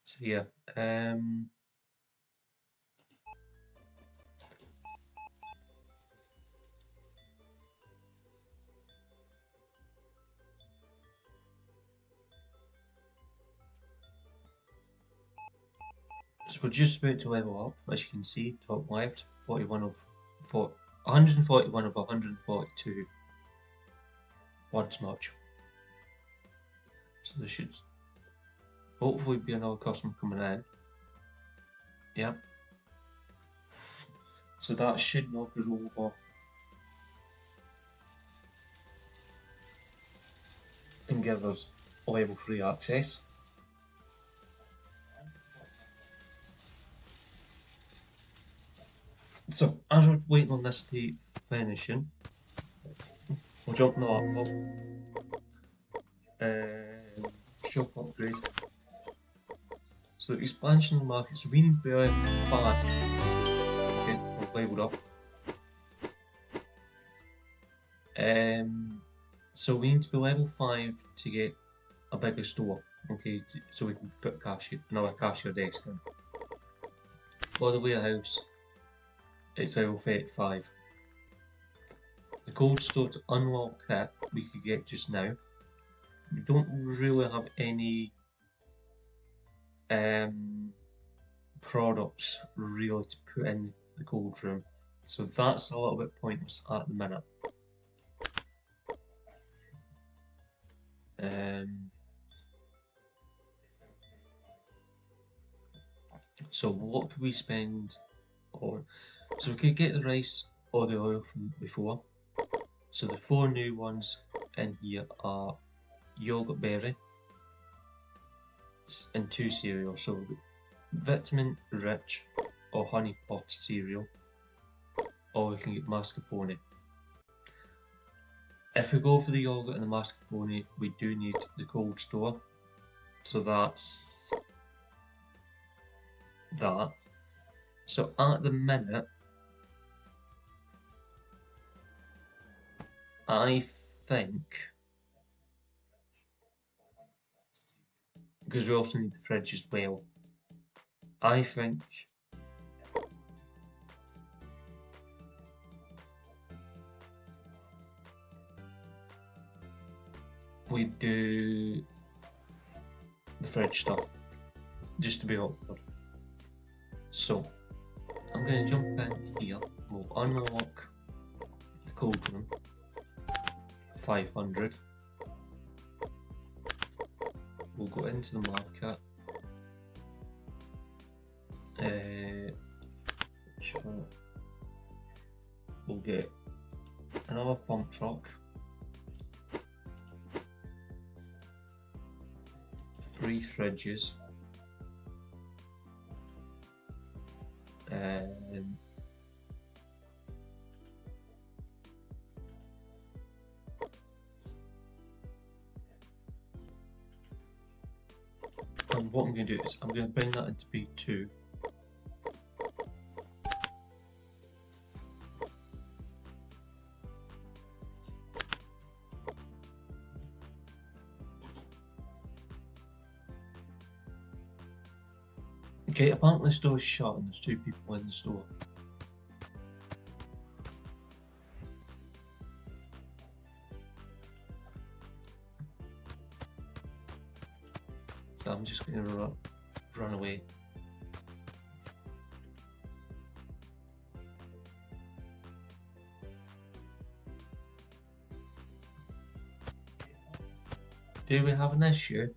So yeah, so we're just about to level up, as you can see, top left, 41 of 141 of 142. Once much. So there should hopefully be another customer coming in. Yep. So that should knock us over and give us level 3 access. So as we're waiting on this to finishing, we'll jump in the laptop. Shop upgrade. So expansion of the market. So we need to be back. Okay, we've leveled up. So we need to be level 5 to get a bigger store. Okay, so we can put another cashier desk in. For the warehouse, it's level 35. The cold store to unlock that we could get just now. We don't really have any products really to put in the cold room, so that's a little bit pointless at the minute. So what could we spend on? So we could get the rice or the oil from before. So the 4 new ones in here are yogurt berry and 2 cereals. So vitamin rich or honey puffed cereal, or we can get mascarpone. If we go for the yogurt and the mascarpone, we do need the cold store. So that's that. So at the minute, I think, because we also need the fridge as well, I think we do the fridge stuff, just to be awkward. So I'm going to jump in here, we'll unlock the cold room, 500. We'll go into the market. We'll get another pump truck, 3 fridges, and what I'm going to do is I'm going to bring that into B2. Okay, apparently the store's shut and there's 2 people in the store. So I'm just going to run away. Do we have an issue?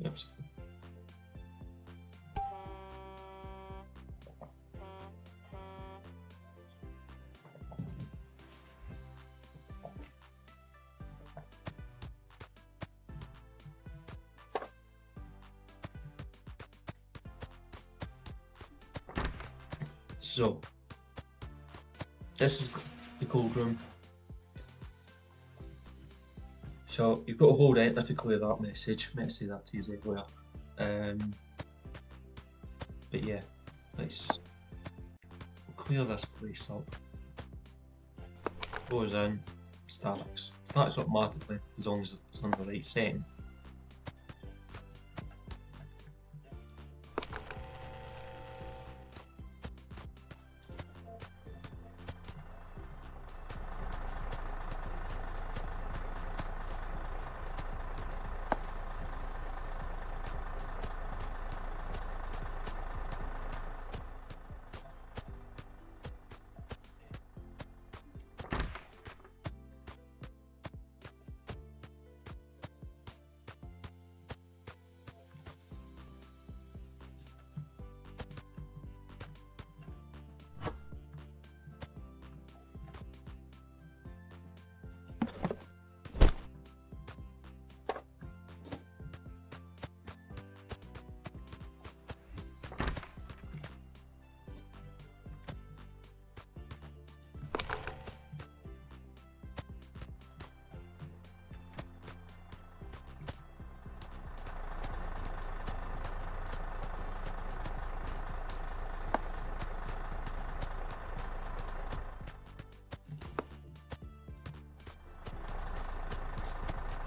Yep. So this is the cold room. So you've got to hold enter to clear that message. I meant to say that to you earlier. But yeah, let's clear this place up. Goes in, starts automatically as long as it's on the right setting.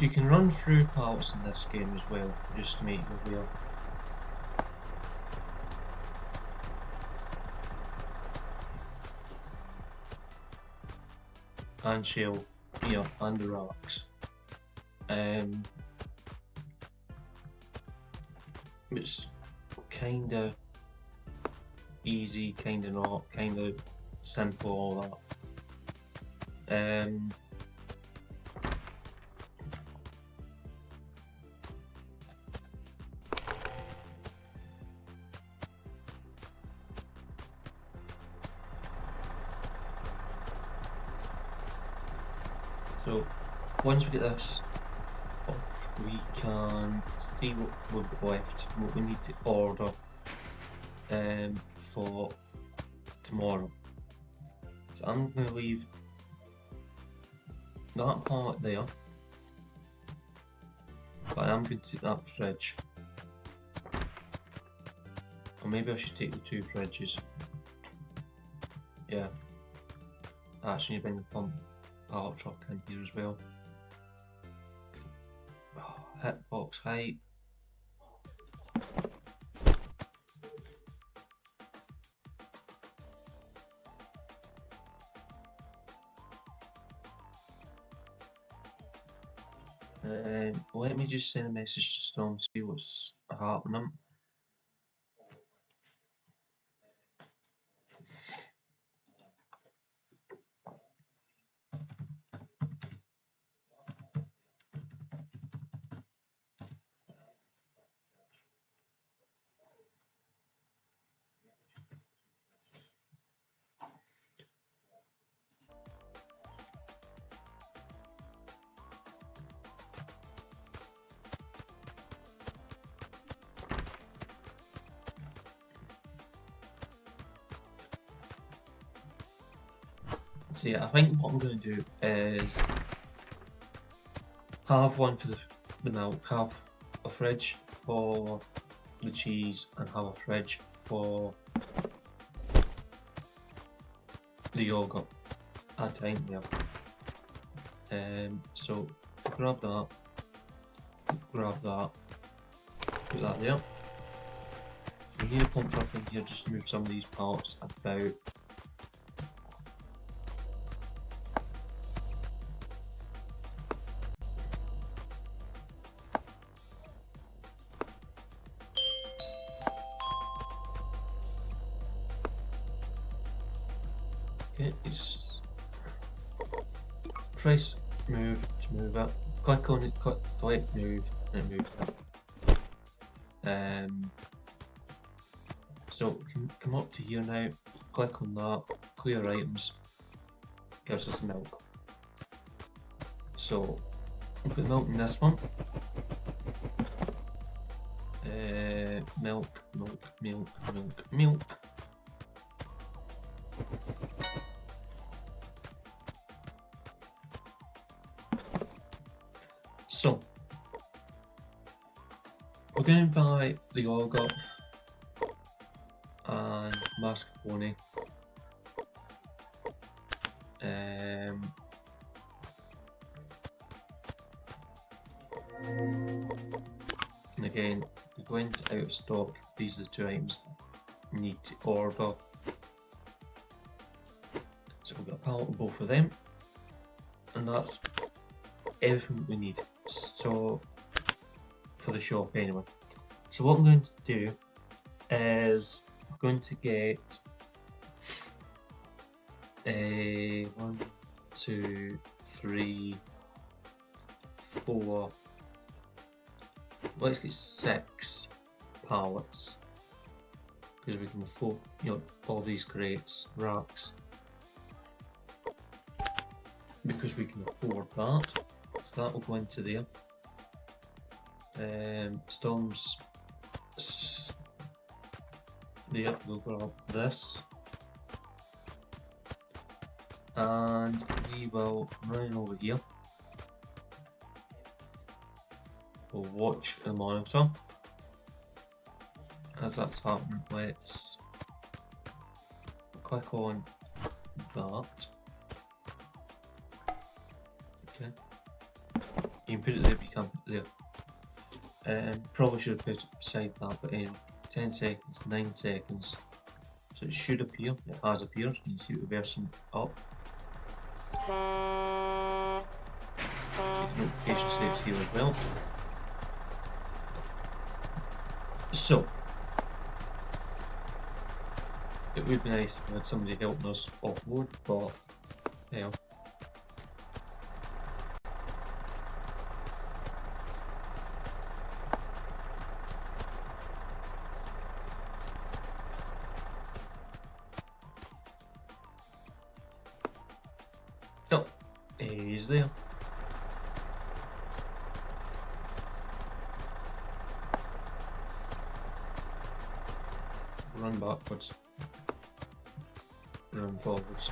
You can run through parts in this game as well, just to make you aware. And shelf, yeah, and the rocks. It's kinda easy, kinda not, kinda simple, all that. So once we get this off, we can see what we've got left, what we need to order for tomorrow. So I'm going to leave that part there, but I am going to take that fridge. Or maybe I should take the 2 fridges. Yeah. Actually, bring the pallet truck in here as well. Oh, hitbox height. Let me just send a message to Storm, see what's happening. So yeah, I think what I'm going to do is have one for the milk, have a fridge for the cheese, and have a fridge for the yogurt at a time there. So grab that, put that there. We need a pump truck in here just to move some of these parts about. Okay, it's press move to move it. Click on it, click select move, and it moves it. So we can come up to here now, click on that, clear items, gives us milk. So we'll put milk in this one. Milk, milk, milk, milk, milk. So we're going to buy the yogurt and mascarpone. And again, we're going to out of stock. These are the 2 items we need to order. So we've got a pallet of both of them, and that's everything we need. So for the shop anyway. So what I'm going to do is I'm going to get 1, 2, 3, 4. Let's get 6 pallets because we can afford, all these crates, racks, because we can afford that. So that will go into there. Storms. There, we'll grab this, and we will run over here. We'll watch the monitor. As that's happening, let's click on that. Okay. You can put it there, but you can't put it there. Probably should have put it beside that, but anyway, 10 seconds, 9 seconds. So it should appear. It has appeared. You can see the version up. Notification states here as well. So it would be nice if we had somebody helping us offload, but yeah. Oh, he's there. Run backwards. Run forwards.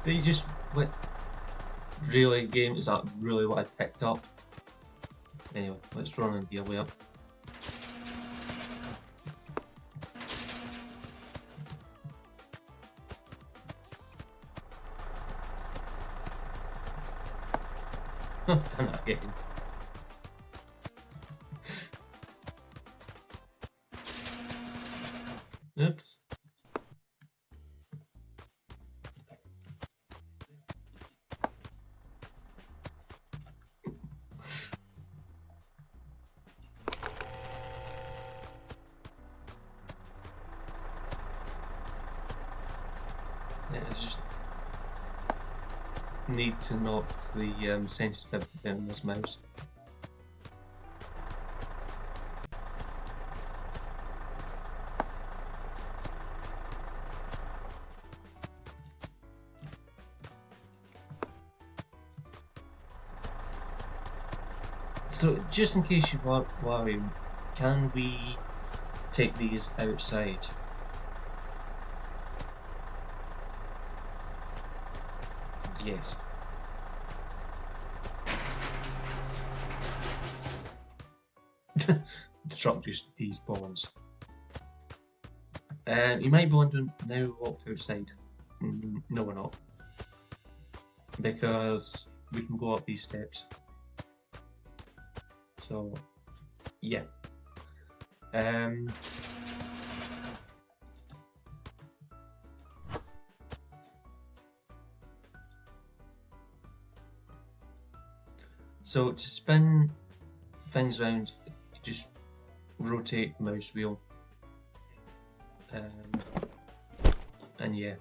They just went. Really, game, is that really what I picked up? Anyway, let's run and be aware. I'm not getting. Oops. Yeah, I just need to knock the sensitivity down on this mouse. So, just in case you are worrying, can we take these outside? Yes. The truck just despawns. You might be wondering, now we walked outside. No, we're not. Because we can go up these steps. So, yeah. So to spin things around, you just rotate the mouse wheel. And yeah.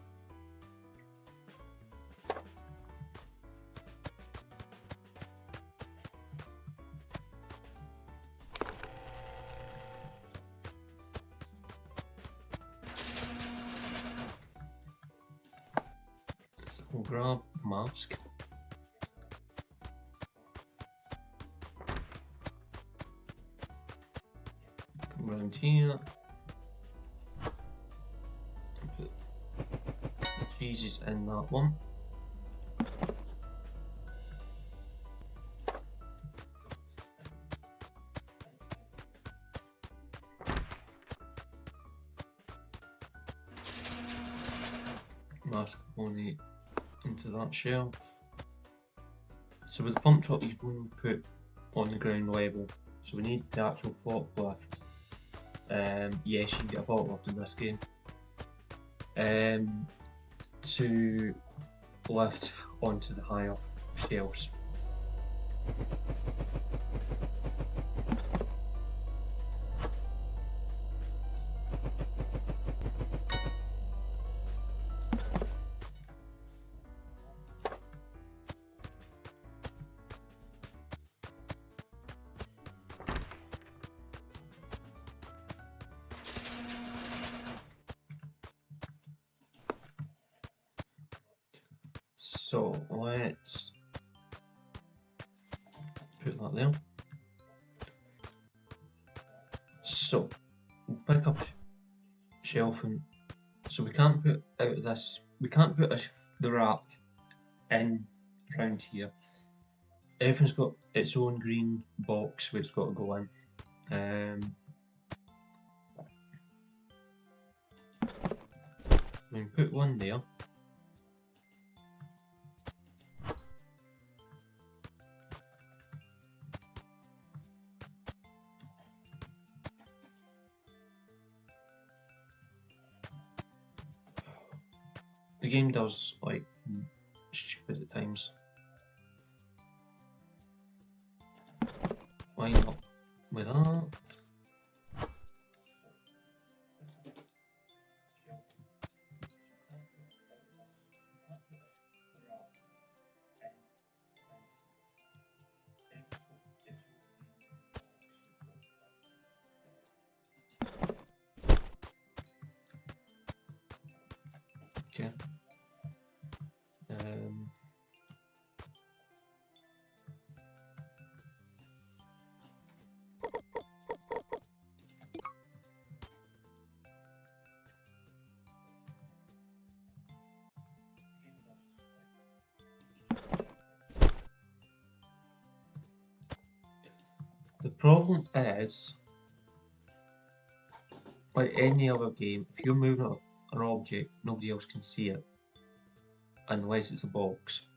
So we'll grab mask. Come around here. Put cheeses in that one. Mask only into that shelf. So with the pump truck, you can only put on the ground level. So we need the actual forklift. Yes, you can get a forklift in this game. To lift onto the higher shelves. So let's put that there. So we'll pick up shelf, and so we can't put out of this. We can't put the rack in round here. Everything's got its own green box where it's got to go in. We can put one there. The game does like stupid at times. Why not with that? Okay. The problem is, like any other game, if you're moving an object, nobody else can see it, unless it's a box.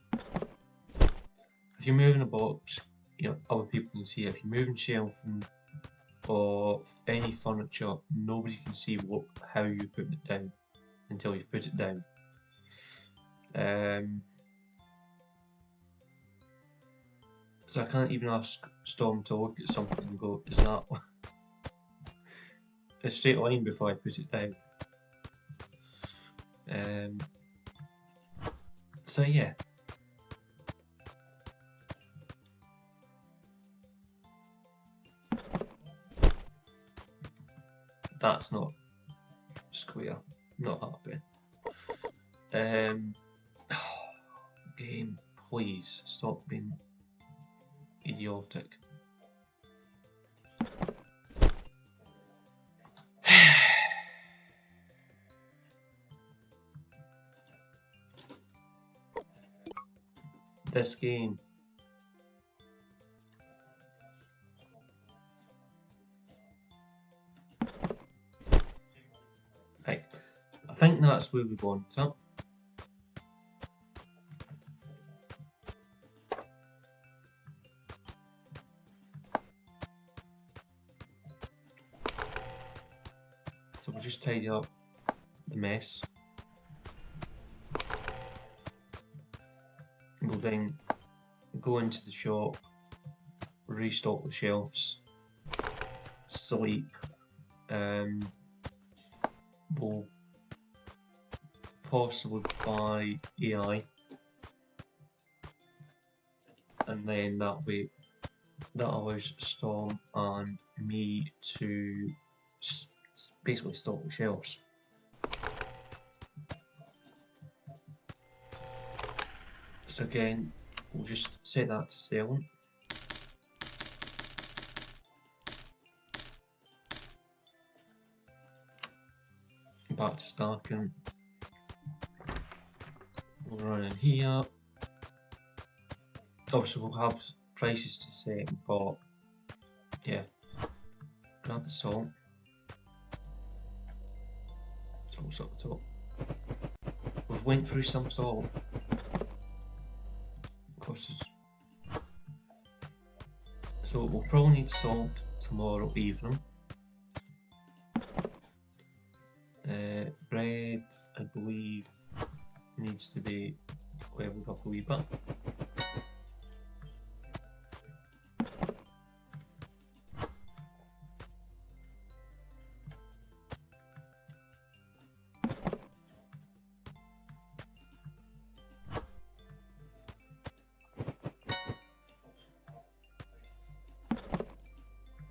If you're moving a box, other people can see it. If you're moving shelving or any furniture, nobody can see how you put it down until you've put it down. So I can't even ask Storm to look at something and go, is that a straight line before I put it down? So yeah. That's not square. Not happy. Game, please stop being idiotic. This game. Right, I think that's where we want it. So we'll just tidy up the mess. Go down, go into the shop, restock the shelves, sleep. We'll possibly buy AI, and then that way that allows Storm and me to basically stock the shelves. So again, we'll just set that to selling. Back to stacking. We'll run in here. Obviously we'll have prices to set, but yeah. Grab the salt. Salt's up the top. We've went through some salt. So we'll probably need salt tomorrow evening. Bread, I believe, needs to be leveled up a wee bit.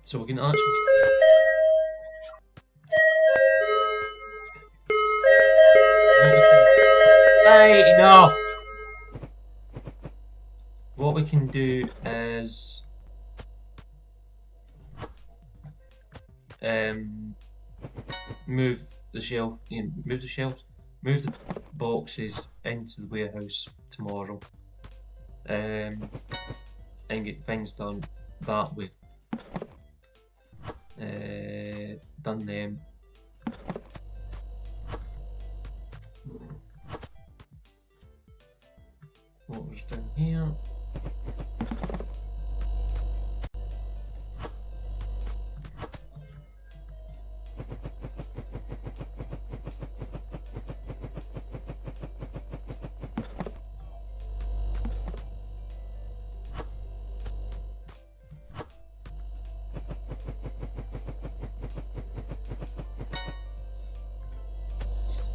So we can actually. Right, enough! What we can do is move the boxes into the warehouse tomorrow, and get things done that way. Done them. What was done here?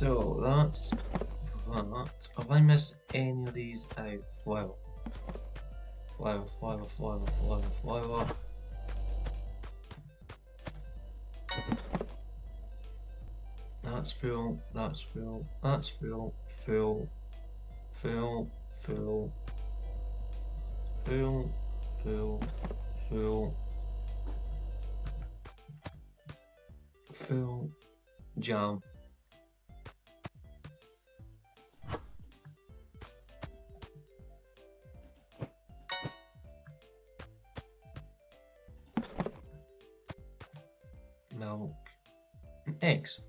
So that's that. Have I missed any of these out? Flower. Flower, flower, flower, flower, flower. That's full, that's full, that's full, full, full, full, full, full, full, full, jam. Milk. Eggs.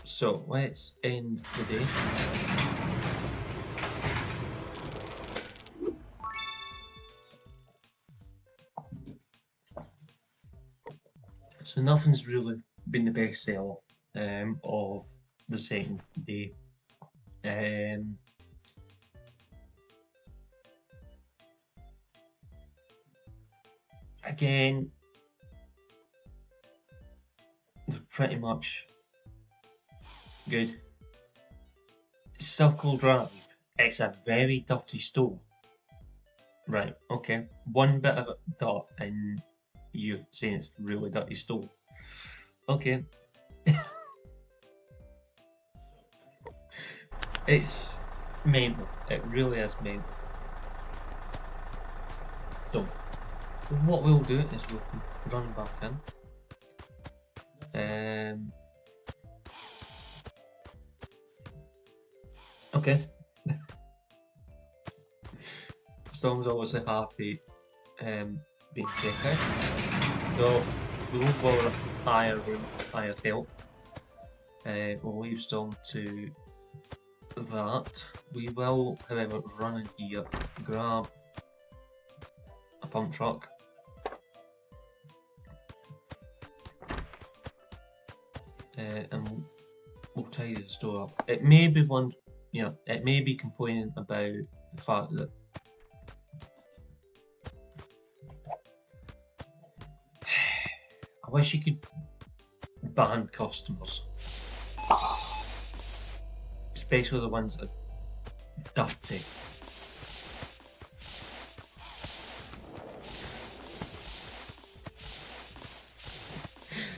So let's end the day. So nothing's really been the best seller of the second day. Again, they're pretty much good. Circle Drive. It's a very dirty store. Right, okay. One bit of dirt and you saying it's a really dirty store. Okay. It's mental. It really is mental. So, what we'll do is we'll run back in. Okay. Storm's obviously happy being checked out. So we won't bother hiring help. We'll leave Storm to that. We will, however, run in here, grab a pump truck. And we'll tidy the store up. It may be it may be complaining about the fact that I wish you could ban customers, especially the ones that are dirty.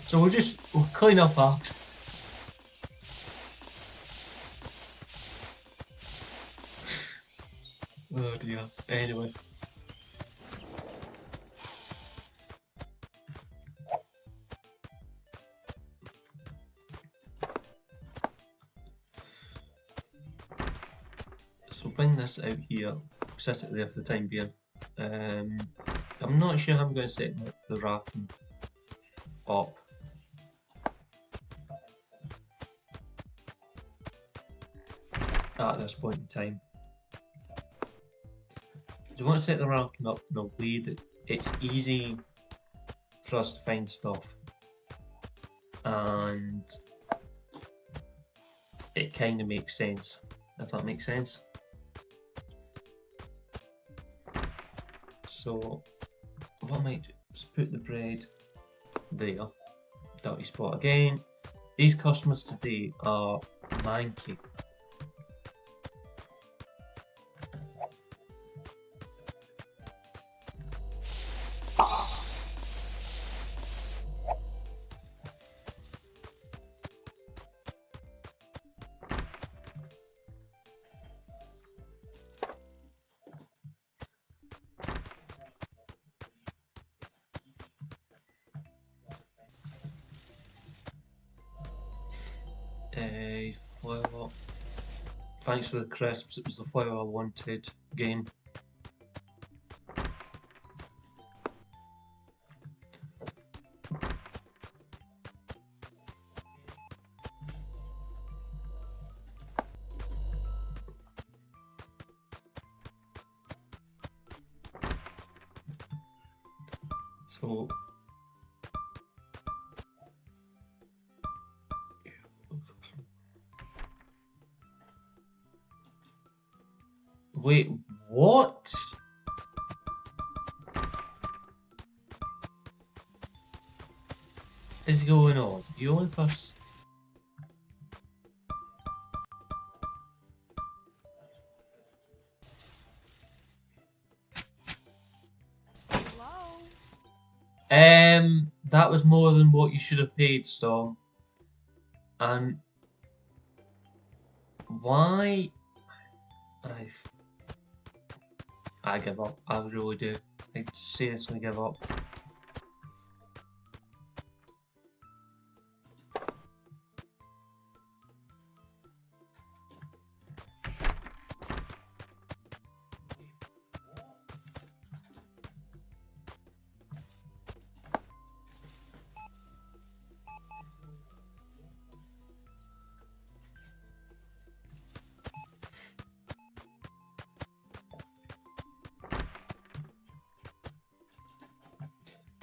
So we'll clean up after. Oh dear. Anyway. So bring this out here, set it there for the time being. I'm not sure how I'm going to set the rafting up. At this point in time. You want to set the rafting up in a way that it's easy for us to find stuff and it kind of makes sense, if that makes sense. So what I might do is put the bread there, dirty spot again. These customers today are manky. Flour. Thanks for the crisps, it was the flour I wanted. Game. So wait, what? is going on? You only press. Hello? That was more than what you should have paid, Storm. And why? I give up. I really do. I seriously give up.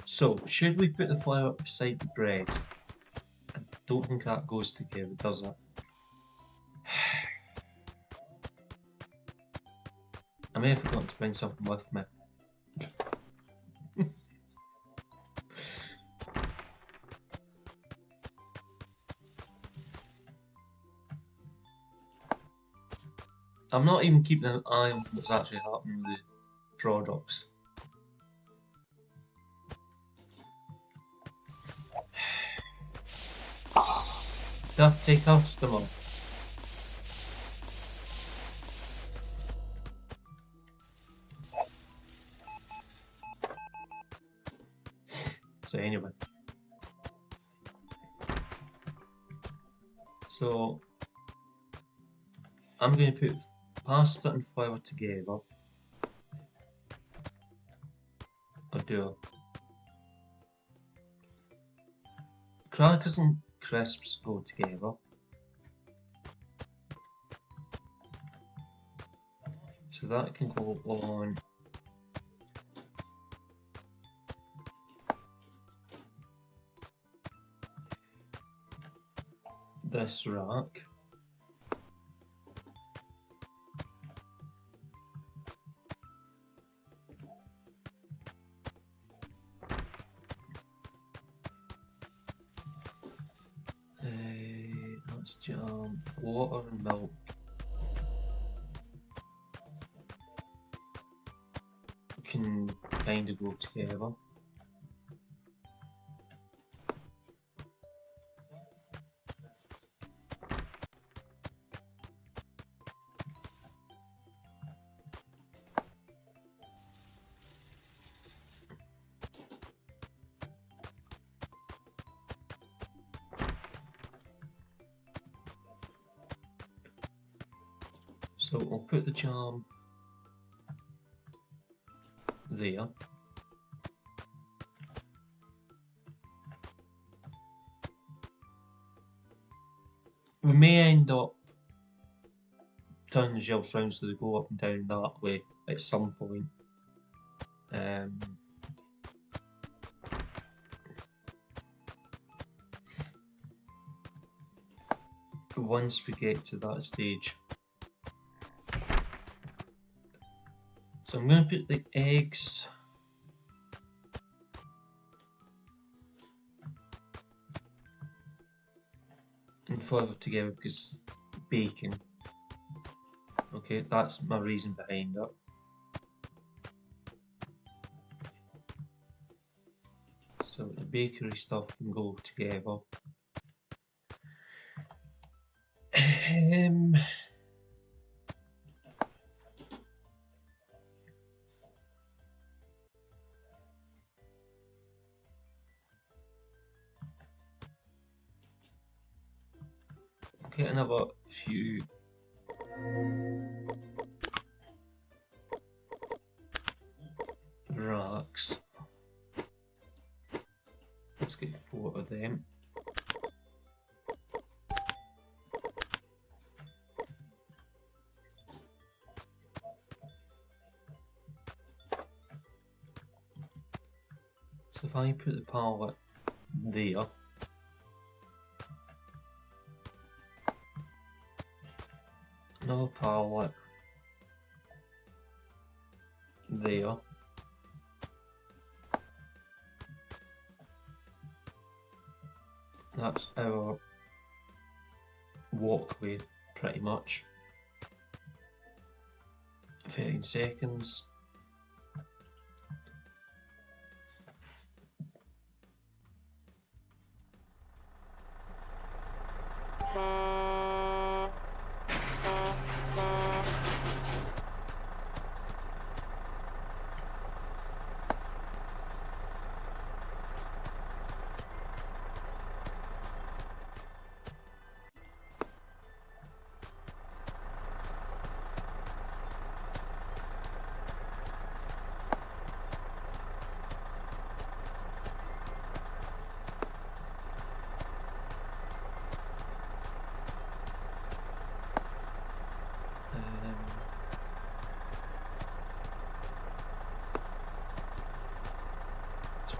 So, should we put the flour beside the bread? I don't think that goes together, does it? I may have forgotten to bring something with me. I'm not even keeping an eye on what's actually happening with the products. Dirty customer. So anyway. So I'm going to put pasta and flour together. Or do crackers and crisps go together. So that can go on this rack. That's jam, water and milk. Can kind of go together. So I'll put the jam there. We may end up turning the shelves round so they go up and down that way at some point. Once we get to that stage. So I'm going to put the eggs and flour together because bacon. Okay, that's my reason behind it. So the bakery stuff can go together. Okay, another few racks. Let's get 4 of them. So if I put the pallet there, another pallet there, That's our walkway, pretty much. 13 seconds.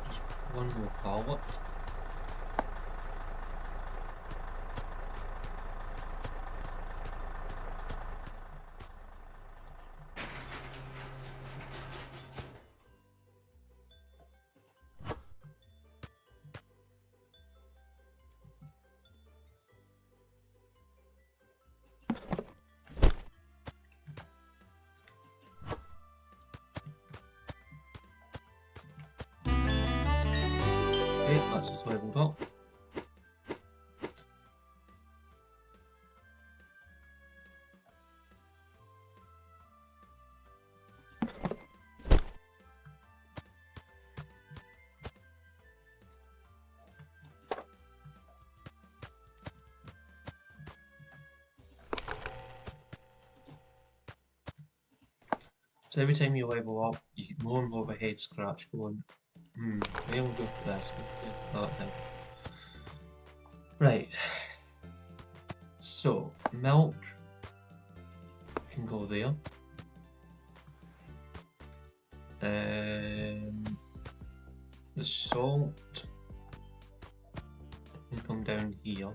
Just one more pallet. Okay, that's just leveled up. So every time you level up, you get more and more of a head scratch going, we'll go for this, we'll go for that thing. Right. So, milk can go there. The salt can come down here.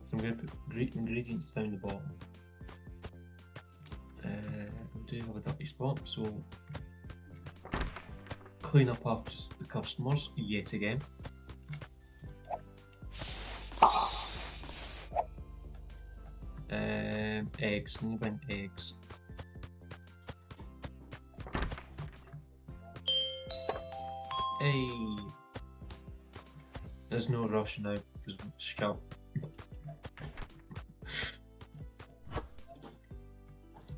So I'm going to put ingredients down the bottom. We do have a dirty spot, so clean up after the customers yet again. Eggs, can you bring eggs? Hey! There's no rush now because we're scout.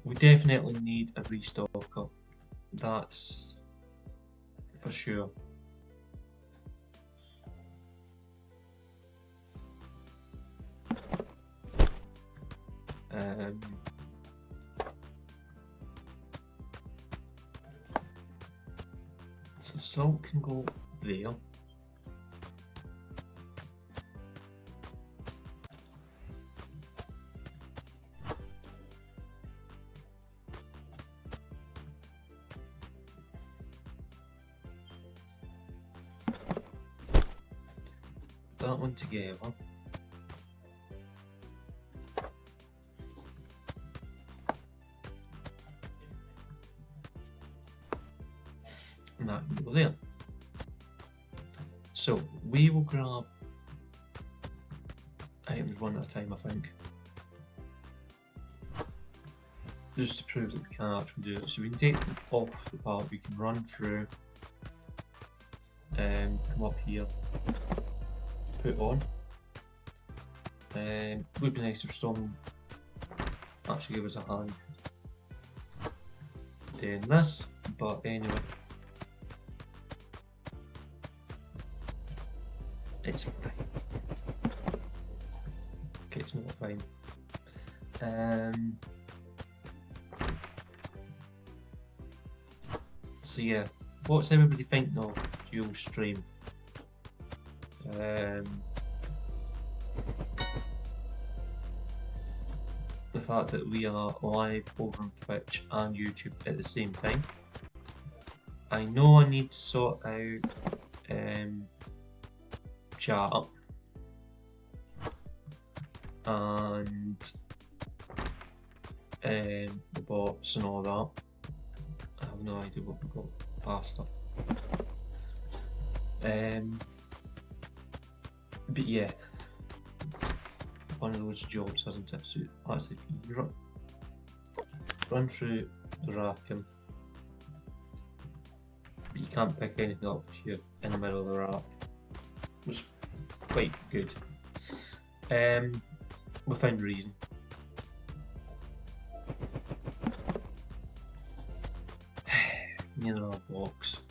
We definitely need a restocker. That's for sure. So salt can go there. That one together. And that can go there. So we will grab items one at a time, I think. Just to prove that we can actually do it. So we can take them off the part, we can run through, come up here, put on. Would be nice if someone actually give us a hand doing this, but anyway. It's fine. Okay, it's not fine. So yeah, what's everybody thinking of dual stream? The fact that we are live over on Twitch and YouTube at the same time. I know I need to sort out chat and the bots and all that. I have no idea what we got past up. But yeah, one of those jobs, hasn't it? So actually, if you run through the racking, but you can't pick anything up if you're in the middle of the rack. Which is quite good. Within reason. Need another box.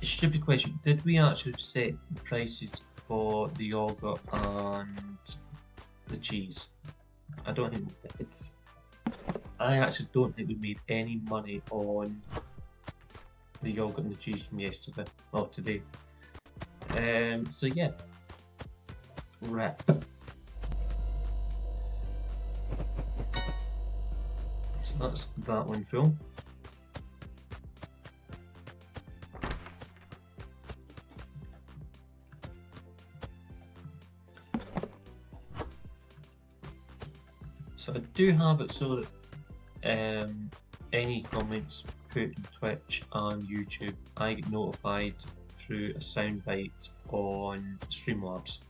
Stupid question. Did we actually set the prices for the yogurt and the cheese? I don't think we did. I actually don't think we made any money on the yogurt and the cheese from yesterday or today. So yeah. Right. So that's that one full. So I do have it so that any comments put on Twitch and YouTube, I get notified through a soundbite on Streamlabs.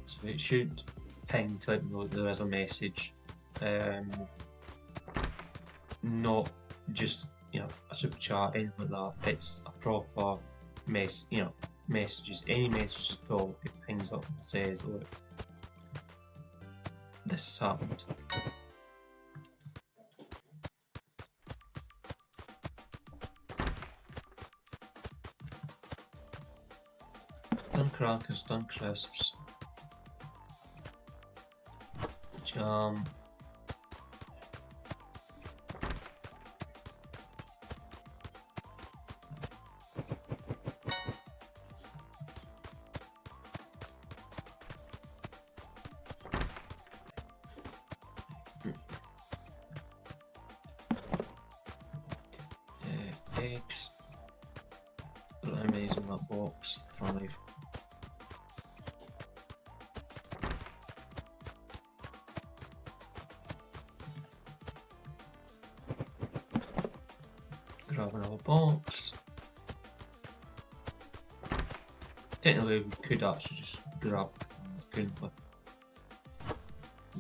So it should ping to let me know that there is a message, not just a super chat, anything like that. It's a proper messages. Any messages at all, it pings up and says, look, this has happened. Done crackers, done crisps, jam, eggs. How many's in that box? 5. Grab another box. Technically, we could actually just grab, couldn't we?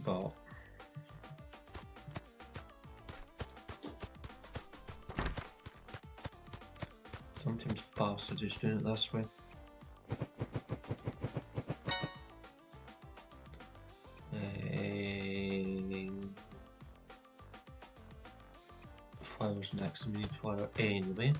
But sometimes faster just doing it this way. Flour's next, and we need flour anyway.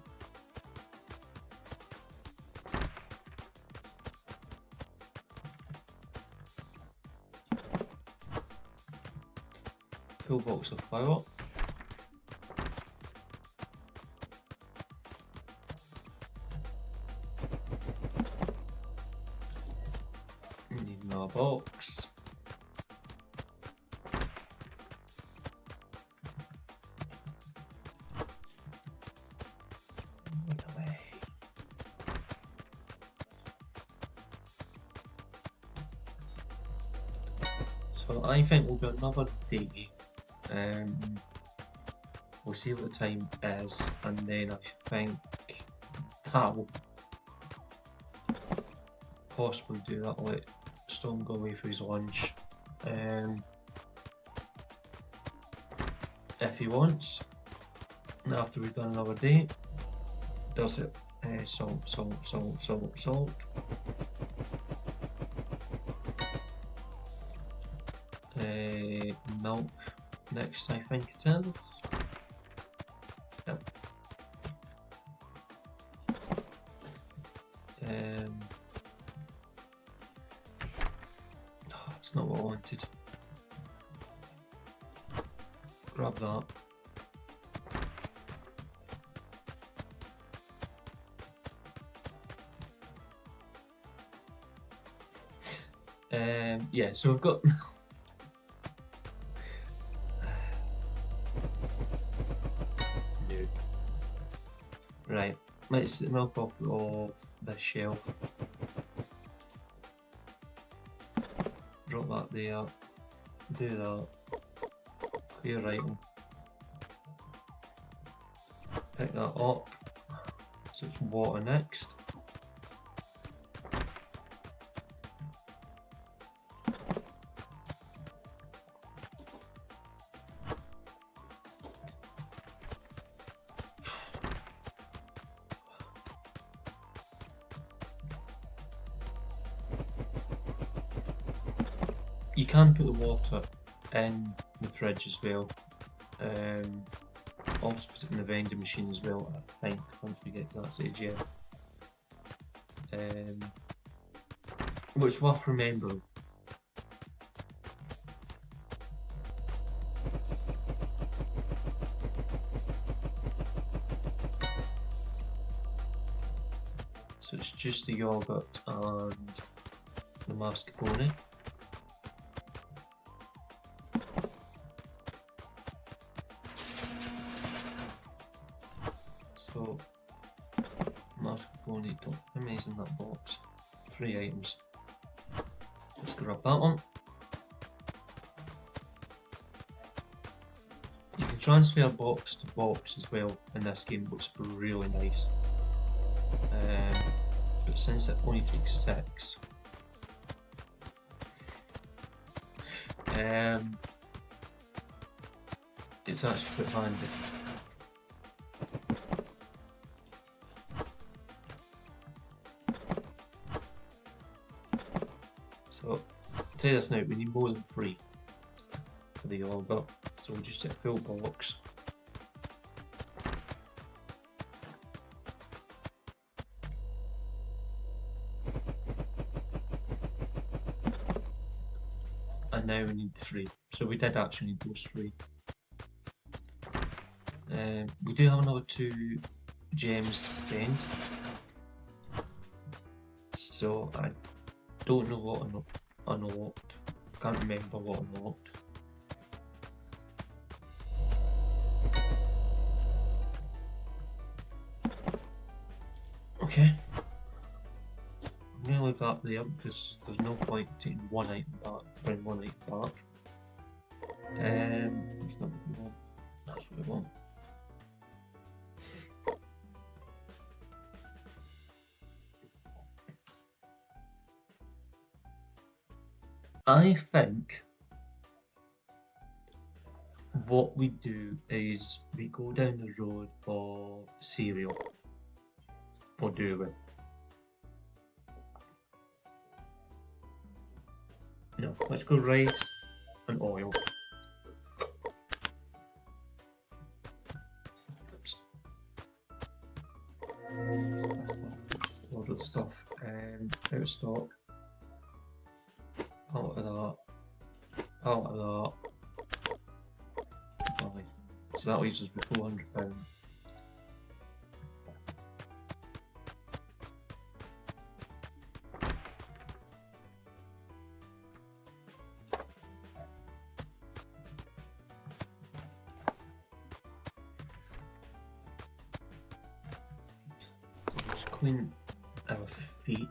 Full box of flour. Need another box. So I think we'll do another day. We'll see what the time is, and then I think that will possibly do that. Let Storm go away for his lunch, if he wants. And after we've done another day, does it salt, salt, salt, salt, salt. Milk next, I think it is. Yep. That's not what I wanted. Grab that. Yeah, so we've got right, Let's take the milk off of this shelf. Drop that there. Do that. Clear item. Pick that up. So it's water next. You can put the water in the fridge as well. Also put it in the vending machine as well, I think, once we get to that stage, yeah. What's worth remembering. So it's just the yogurt and the mascarpone. So, mascarpone, how many's in that box? 3 items. Let's grab that one. You can transfer box to box as well in this game, which is really nice. But since it only takes 6, it's actually quite handy. So, tell you this now, we need more than 3 for the yogurt, so we'll just get a full box. And now we need 3, so we did actually need those 3. We do have another 2 gems to spend, so I don't know what unlocked. Can't remember what unlocked. Okay. I'm going to leave that there because there's no point taking one item back, bring one item back. That's not what we want. That's what we want. I think what we do is we go down the road of cereal. Or do we? No, let's go rice and oil. Oops. Loads of stuff out of stock. Out of that. Out of that. Fine. So that leaves us with £400. Let's clean our feet.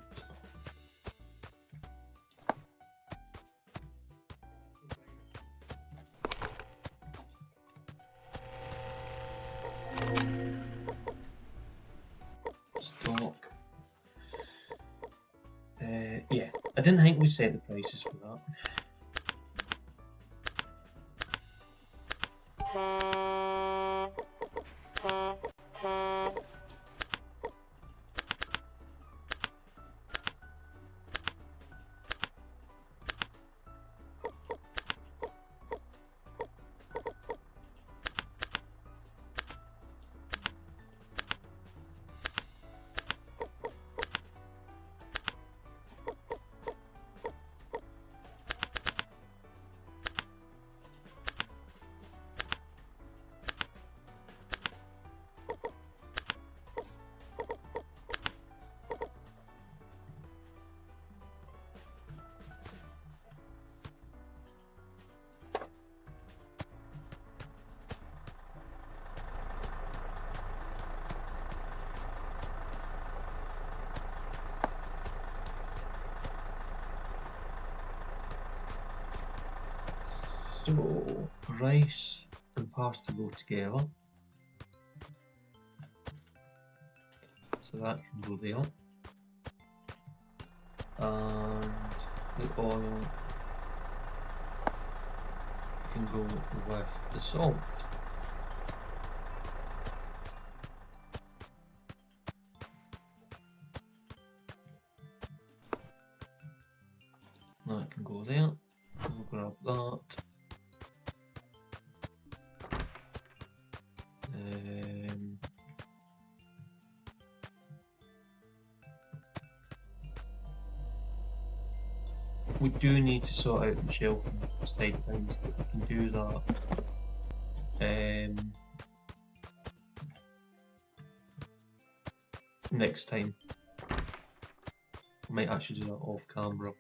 Stock. Yeah, I didn't think we set the prices for that. So rice and pasta go together. So that can go there. And the oil can go with the salt. That can go there. We'll grab that. We do need to sort out the shelving side of things, but we can do that. Next time. I might actually do that off camera.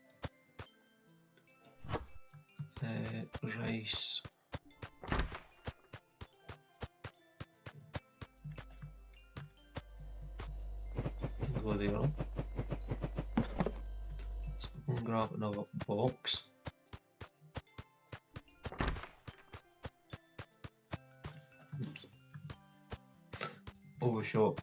Rice. Can go there. So we can grab another box. Oops. Overshot.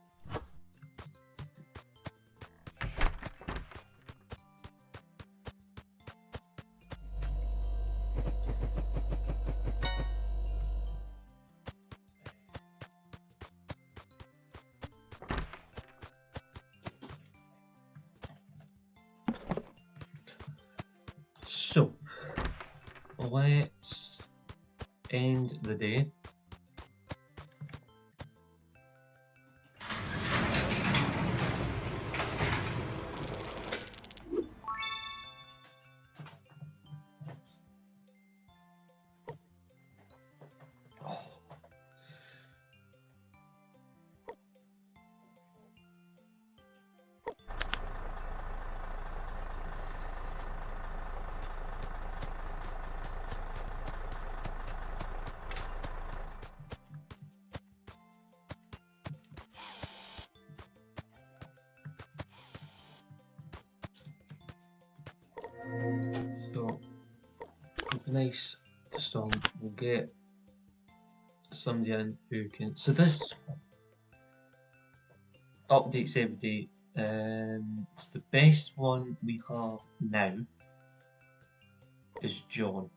So, let's end the day. So, nice to start. We'll get somebody in who can. So this updates every day. It's the best one we have now is John.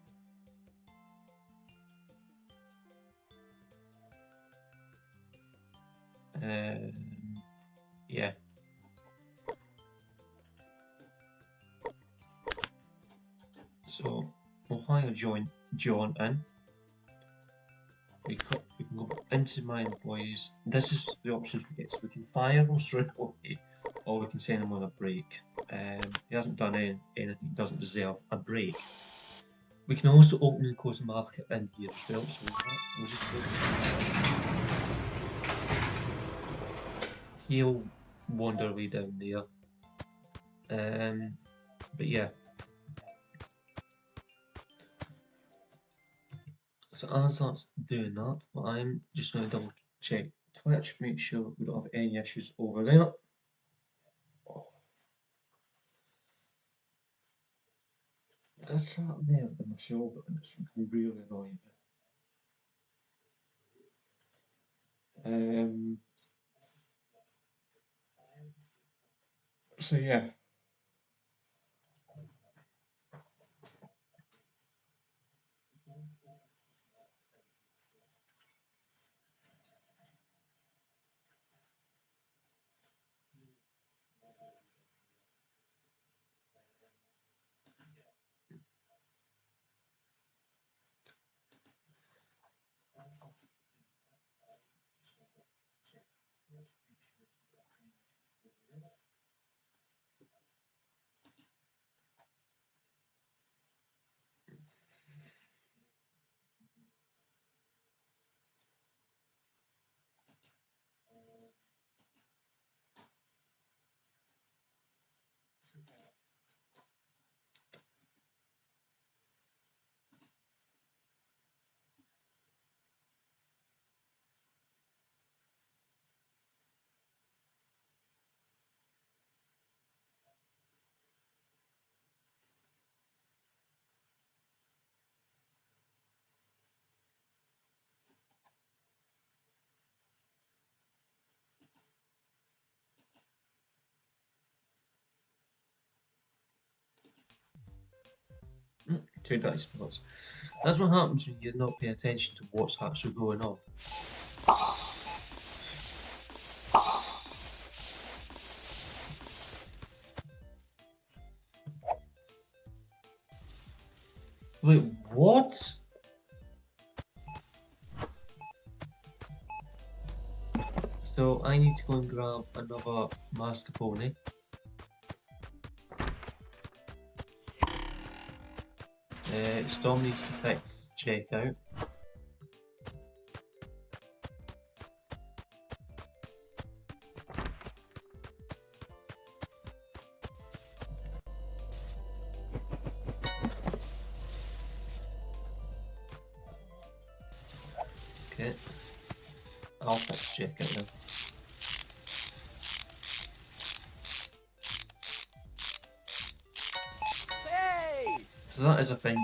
Yeah. So we'll hire John in. We can go into my employees. This is the options we get. So we can fire him straight away, or we can send him on a break. He hasn't done anything, he doesn't deserve a break. We can also open and close the market in here as well. So we'll just go. He'll wander away down there. But yeah. So as that's doing that, I'm just going to double check Twitch, make sure we don't have any issues over there. That's that there in my shoulder and it's really annoying me. So yeah. 2 dice spots. That's what happens when you're not paying attention to what's actually going on. Wait, what? So I need to go and grab another mascarpone. Storm needs to fix checkout. Okay, I'll fix checkout then. So that is a thing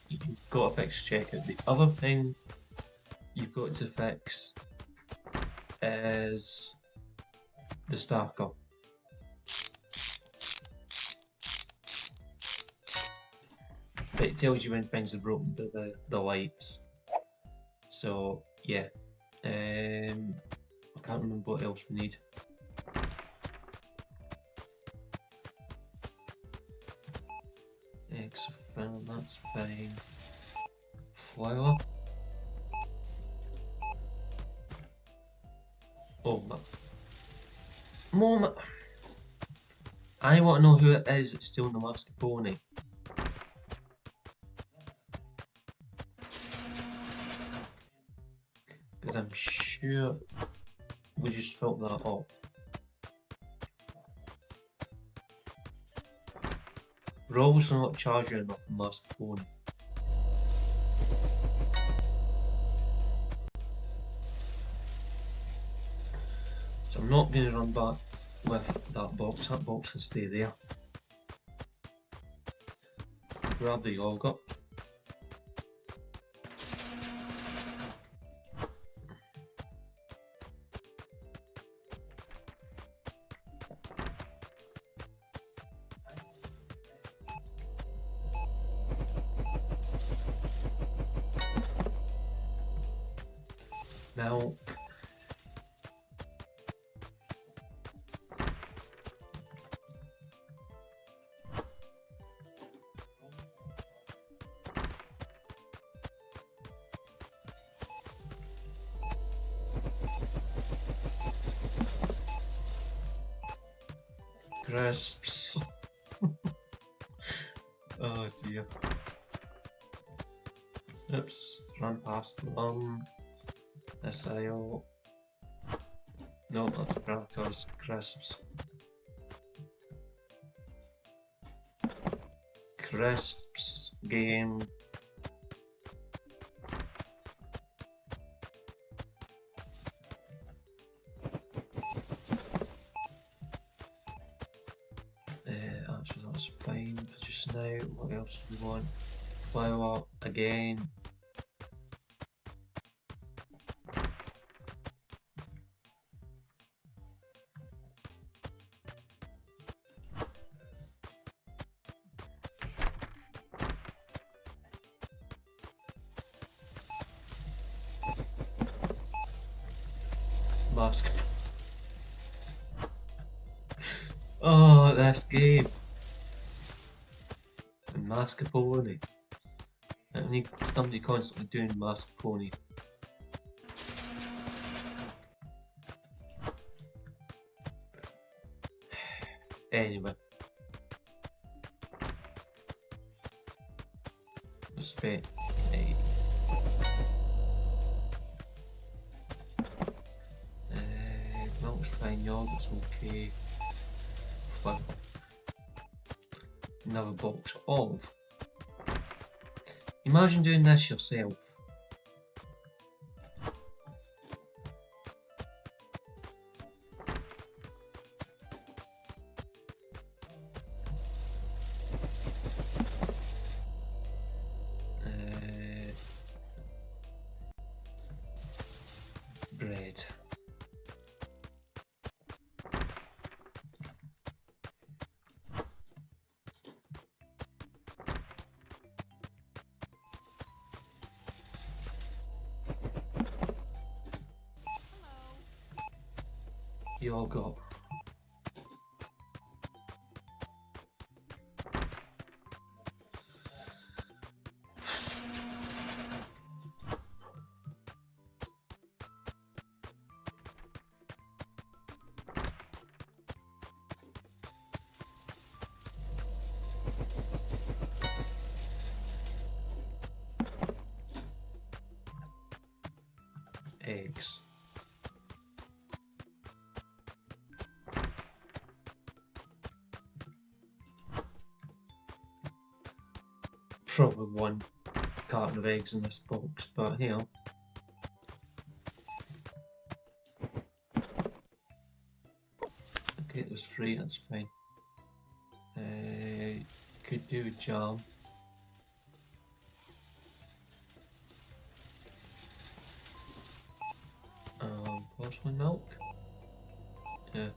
you've got to fix checkout. The other thing you've got to fix is the stacker. It tells you when things are broken by the lights. So yeah, I can't remember what else we need. Exophil, that's fine. Flour. Oh, Mom, I want to know who it is that's stealing the mascarpone. Because I'm sure we just filled that up. We're obviously not charging enough mascarpone. So I'm not going to run back with that box. That box can stay there. Grab the yogurt. Milk. Crisps. Oh dear. Oops, run past them. This aisle. No, that's crackers, crisps. Crisps, game. Actually that's fine for just now. What else do we want? Flour, again. Mascarpone. Oh, this game. And mascarpone. I need somebody constantly doing mascarpone. Anyway. Respect. Hey. Milk's fine, yogurt's okay. Fun. Another box of. Imagine doing this yourself. Bread. you all got? Eggs. Probably one carton of eggs in this box, but you know. Okay, it was free, that's fine. Could do a jam. Porcelain milk? Yeah.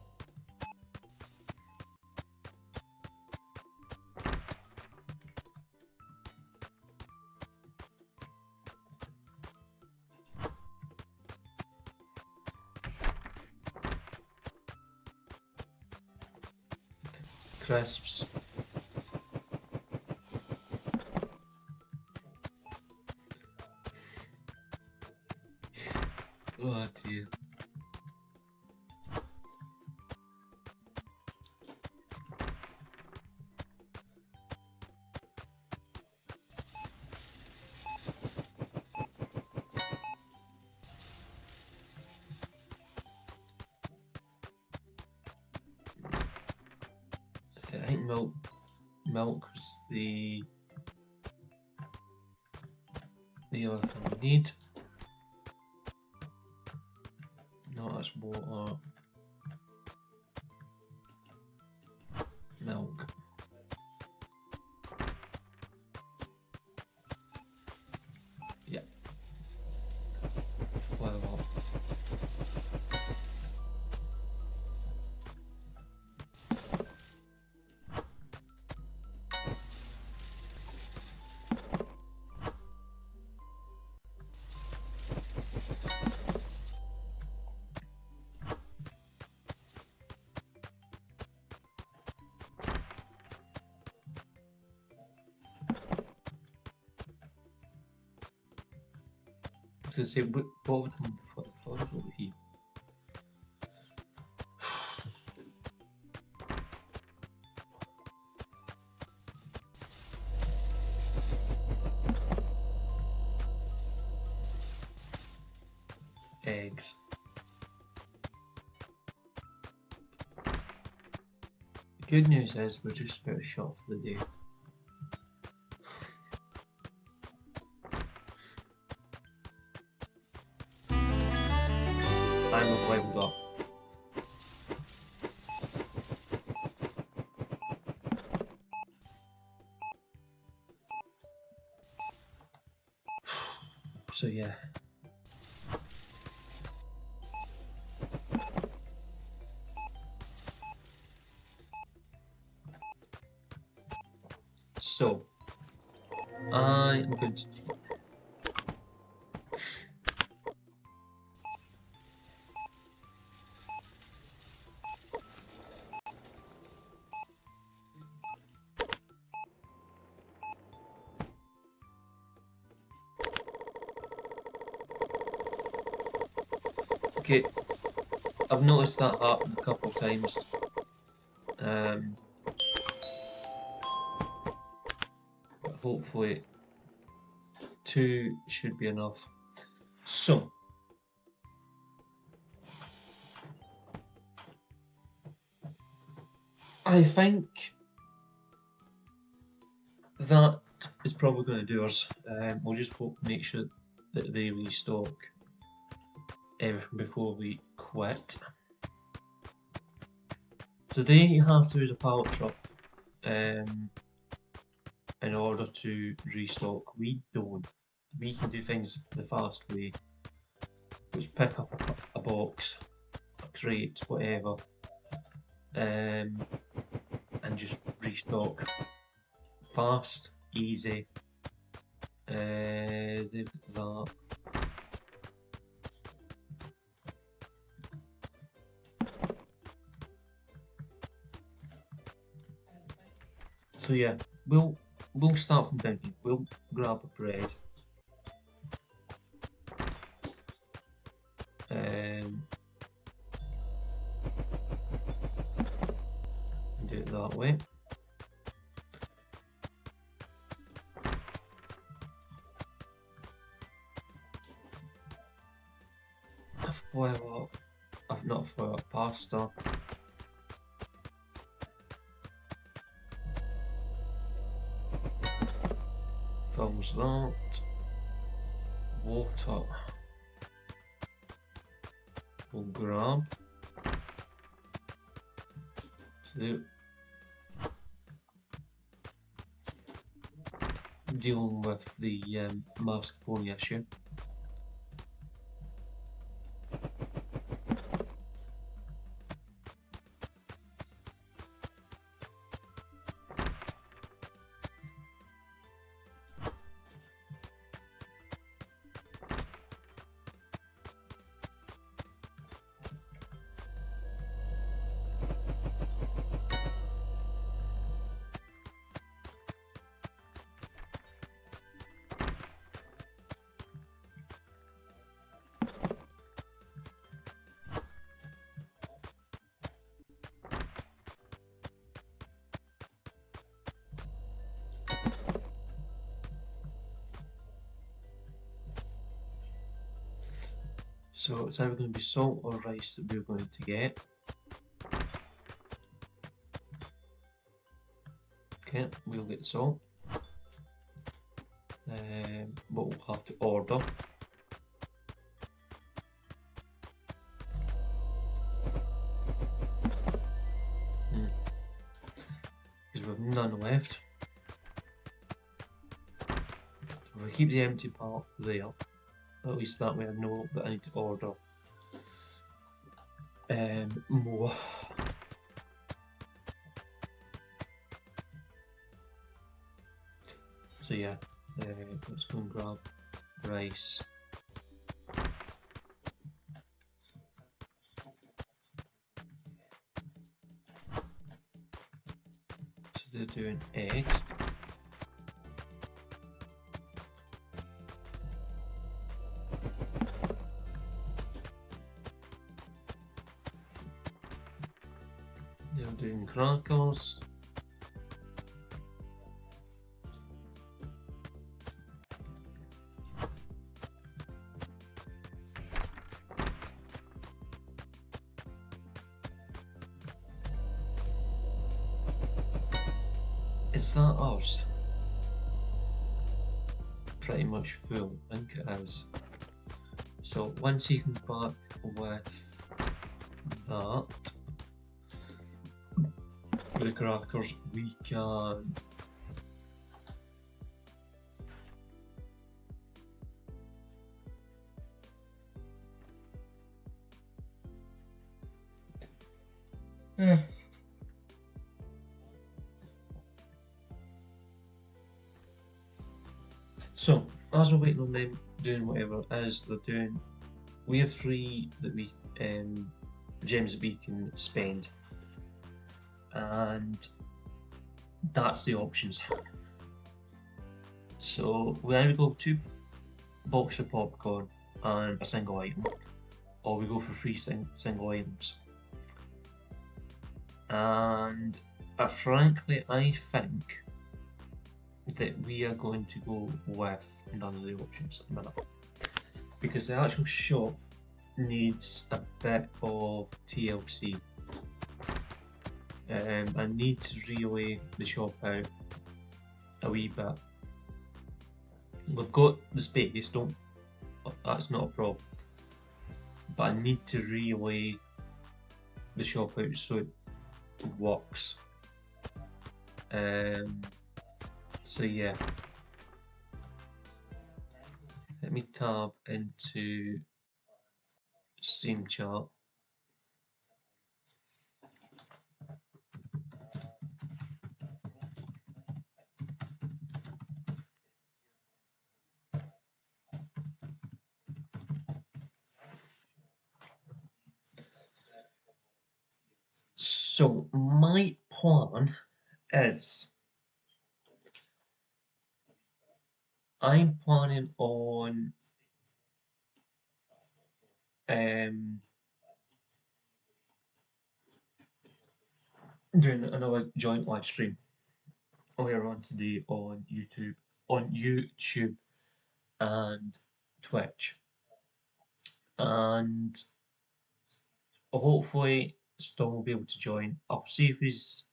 Crisps. Oh dear. I think milk was the other thing we need. No, that's water. Milk. Yeah. Well, to say what would come before the flowers over here? Eggs. The good news is we're just about shot for the day. I'm leveled up. So yeah. So I'm going to okay, I've noticed that happen a couple of times. But hopefully 2 should be enough. So I think that is probably going to do us. We'll just make sure that they restock everything before we quit. So they have to use a pallet truck in order to restock. We don't. We can do things the fast way, which pick up a box, a crate, whatever, and just restock fast, easy. They've got that. So yeah, we'll start from down here. We'll grab a bread. And do it that way. I've not foiled up pasta. Films that. Water. We'll grab. So, dealing with the mascarpone issue. So it's either going to be salt or rice that we're going to get. Okay, we'll get salt. But we'll have to order. Because we've none left. So if we keep the empty part there, at least that way I know that I need to order more. So yeah, let's go and grab rice. So they're doing eggs. They're doing crackers. Is that ours? Pretty much full, I think it is. So once he comes back with that, the crackers, we can So, as we're waiting on them doing whatever it is they're doing, we have 3 that we gems that we can spend, and that's the options. So we either go 2 boxes of popcorn and a single item, or we go for 3 single items. And frankly, I think that we are going to go with none of the options at the minute, because the actual shop needs a bit of TLC. I need to relay the shop out a wee bit. We've got the space, that's not a problem, but I need to relay the shop out so it works. So yeah, let me tab into Steam chart. So my plan is I'm planning on um, doing another joint live stream later on today on YouTube and Twitch, and hopefully Storm will be able to join. I'll see if his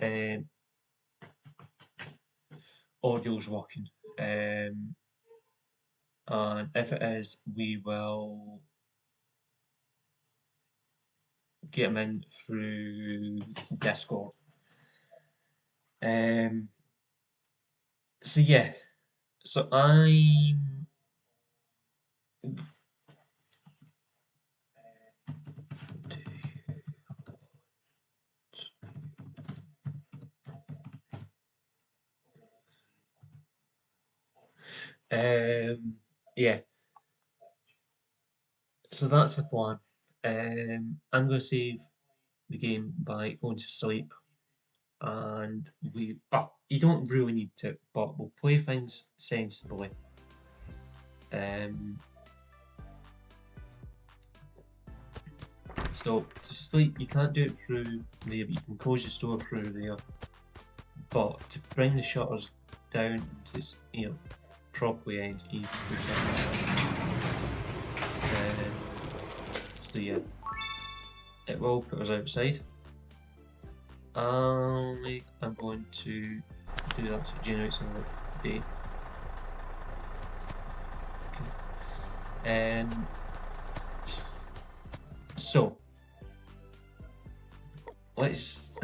um, audio's working, and if it is, we will get him in through Discord. Um, so yeah, so I'm yeah, so that's the plan. I'm going to save the game by going to sleep, and you don't really need to, but we'll play things sensibly. So to sleep, you can't do it through there, but you can close your store through there. But to bring the shutters down to properly end, you need to push that. So yeah, it will put us outside. I'm going to do that to generate some day. Okay. So let's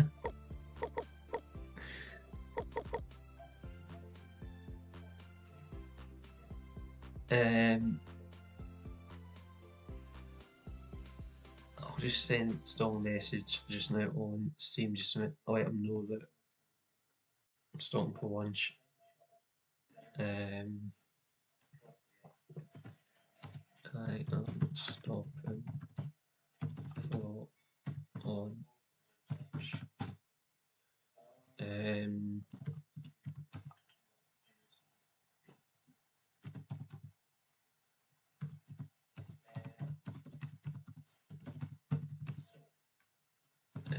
I'll just send Storm a message just now on Steam just to let him know that I'm stopping for lunch. I am stopping for lunch.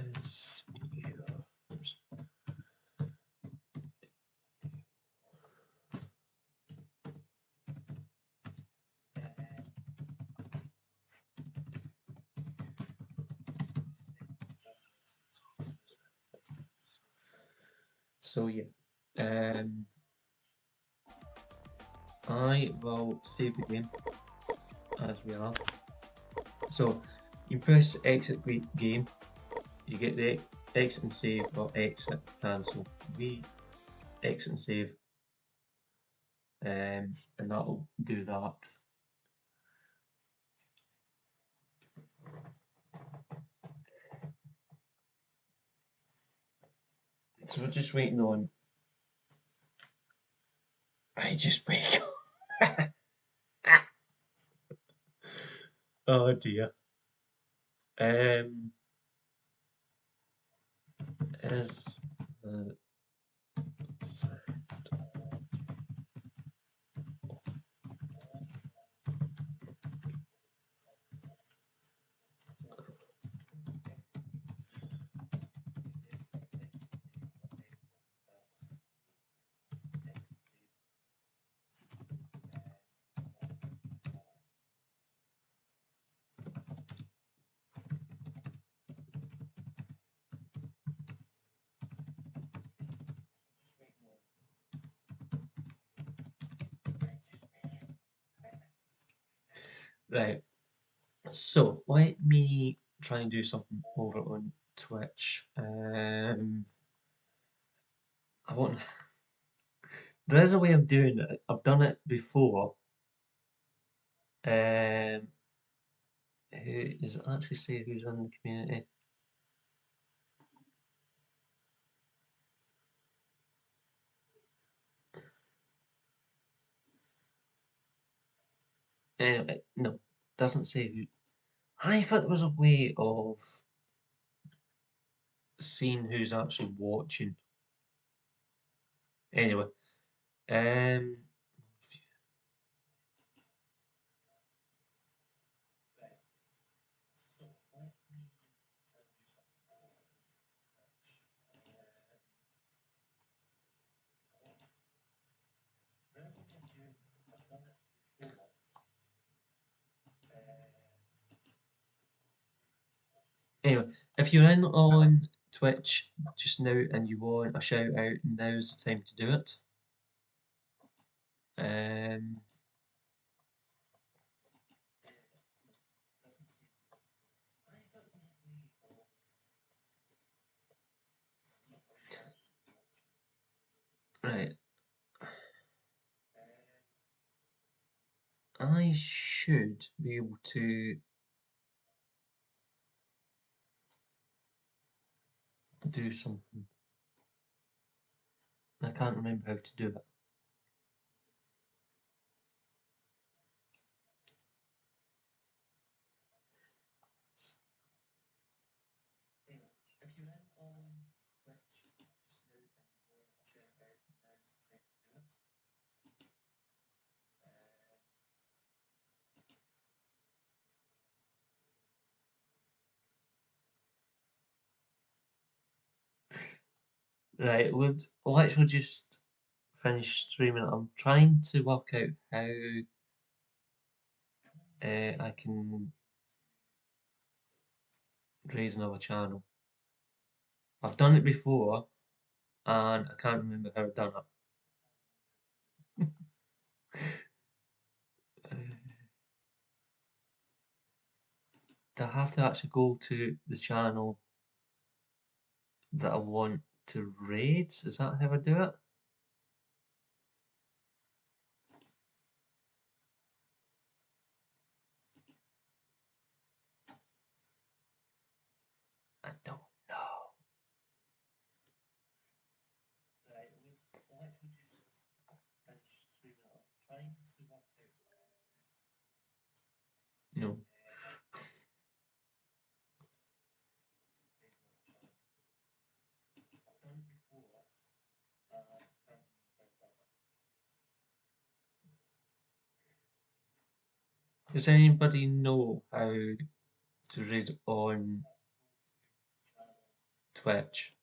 Is yours. So yeah, I will save the game as we are. So you press exit game, you get the exit and save or exit cancel. We exit and save, and that'll do that. So we're just waiting on. I just wake up. Oh dear. Is right. So let me try and do something over on Twitch. I want. There is a way of doing it. I've done it before. Who does it actually say who's in the community? Anyway, no, doesn't say who. I thought there was a way of seeing who's actually watching. Anyway, Anyway, if you're in on Twitch just now and you want a shout out, now's the time to do it. Um, right. I should be able to do something. I can't remember how to do it. Right, we'll actually just finish streaming. I'm trying to work out how I can raise another channel. I've done it before and I can't remember how I've done it. Uh, do I have to actually go to the channel that I want to raid? Is that how I do it? I don't know. Right, we'll actually just finish streaming. I'm trying to work out. No. I've done it before. Does anybody know how to read on Twitch?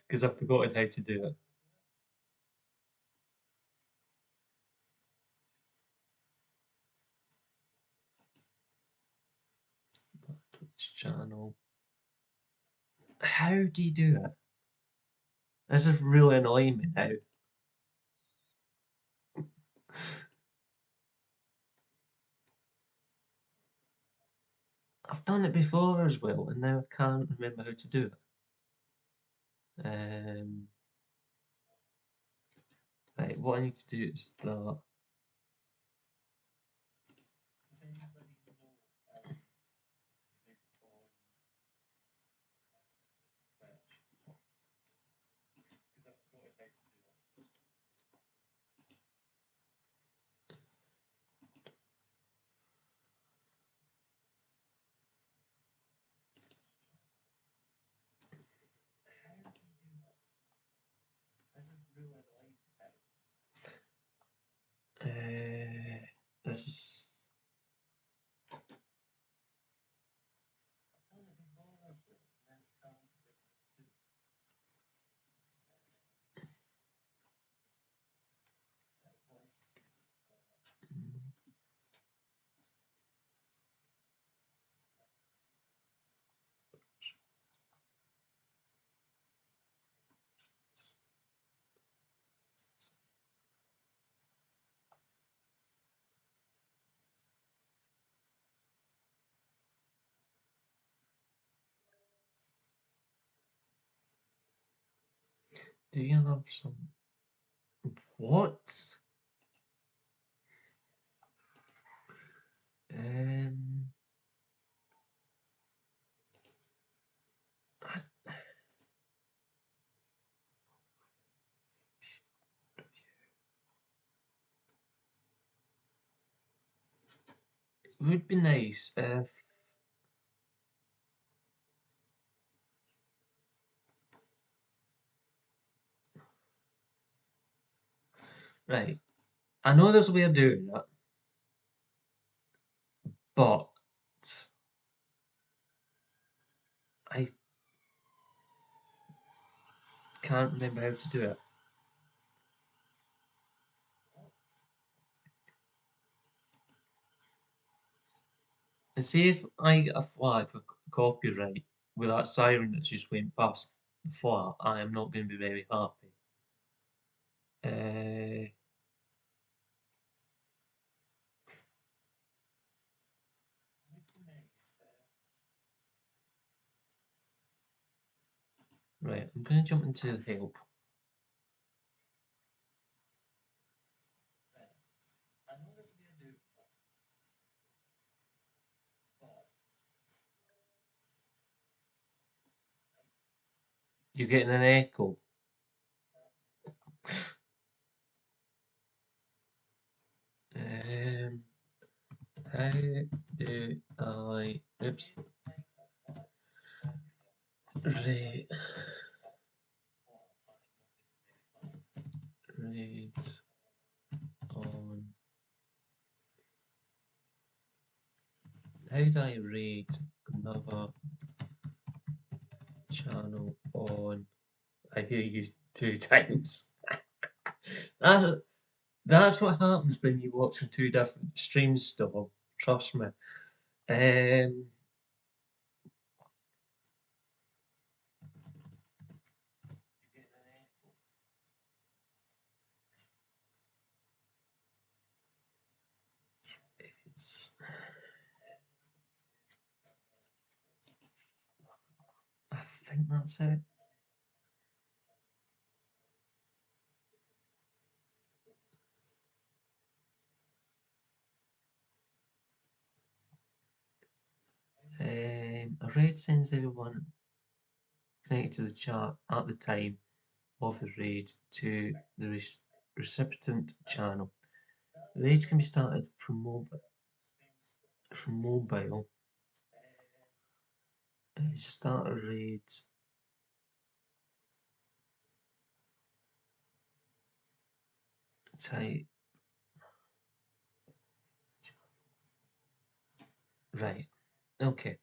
Because I've forgotten how to do it. Twitch channel. How do you do it? This is really annoying me now. I've done it before as well, and now I can't remember how to do it. Right, what I need to do is that. Does anybody know how to read on Twitch? Because I've forgotten how to do it. How do you do it? This is really annoying now. This is. I've done it before as well, and now I can't remember how to do it. Right, what I need to do is do you have some? What? Um, I- it would be nice if. Right, I know there's a way of doing it, but I can't remember how to do it. see if I get a flag for copyright with that siren that's just went past the flat, I am not going to be very happy. Right, I'm going to jump into help. You're getting an echo. How do I, oops, rate, rate on, how do I rate another channel on, I hear you 2 times. That's, that's what happens when you watch two different streams still, trust me. I think that's it. A raid sends everyone connected to the chat at the time of the raid to the recipient channel. Raids can be started from mobile. Start a raid. Type. Right. Okay.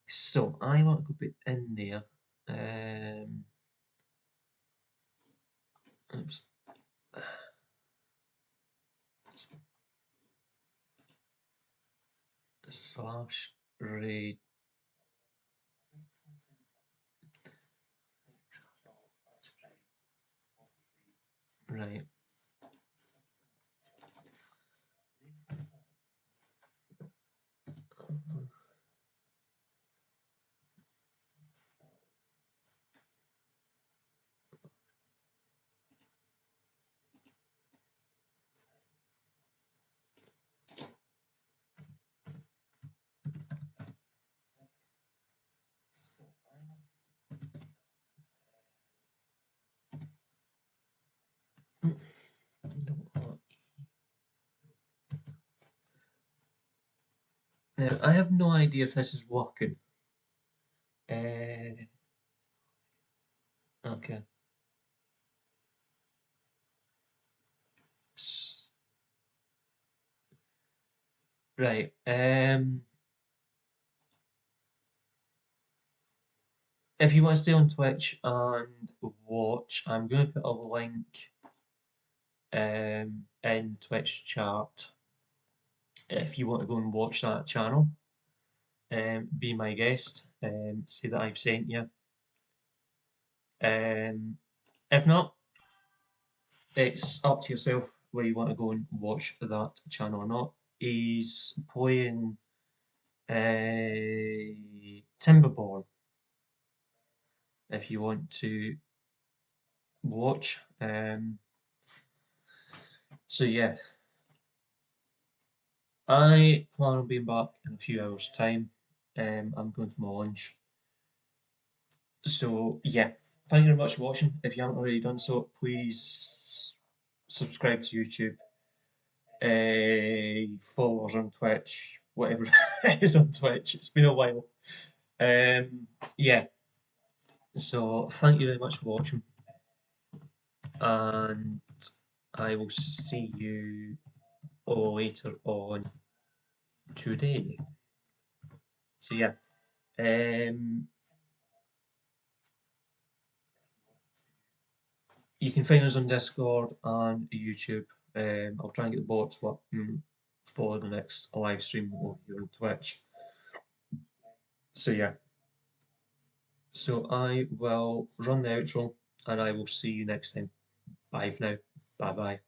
So I want to go in there. Oops. Slash raid. Right. Now I have no idea if this is working. Okay. Right. If you want to stay on Twitch and watch, I'm going to put a link in Twitch chat if you want to go and watch that channel. Be my guest. Say that I've sent you. If not, it's up to yourself where you want to go and watch that channel or not. He's playing Timberborn. If you want to watch. So yeah, I plan on being back in a few hours' time. I'm going for my lunch. So yeah, thank you very much for watching. If you haven't already done so, please subscribe to YouTube. Follow us on Twitch, whatever it is on Twitch. It's been a while. Yeah. So thank you very much for watching, and I will see you later on today. So yeah. You can find us on Discord and YouTube. I'll try and get the bots working for the next live stream over here on Twitch. So yeah, so I will run the outro and I will see you next time. Bye for now. Bye bye.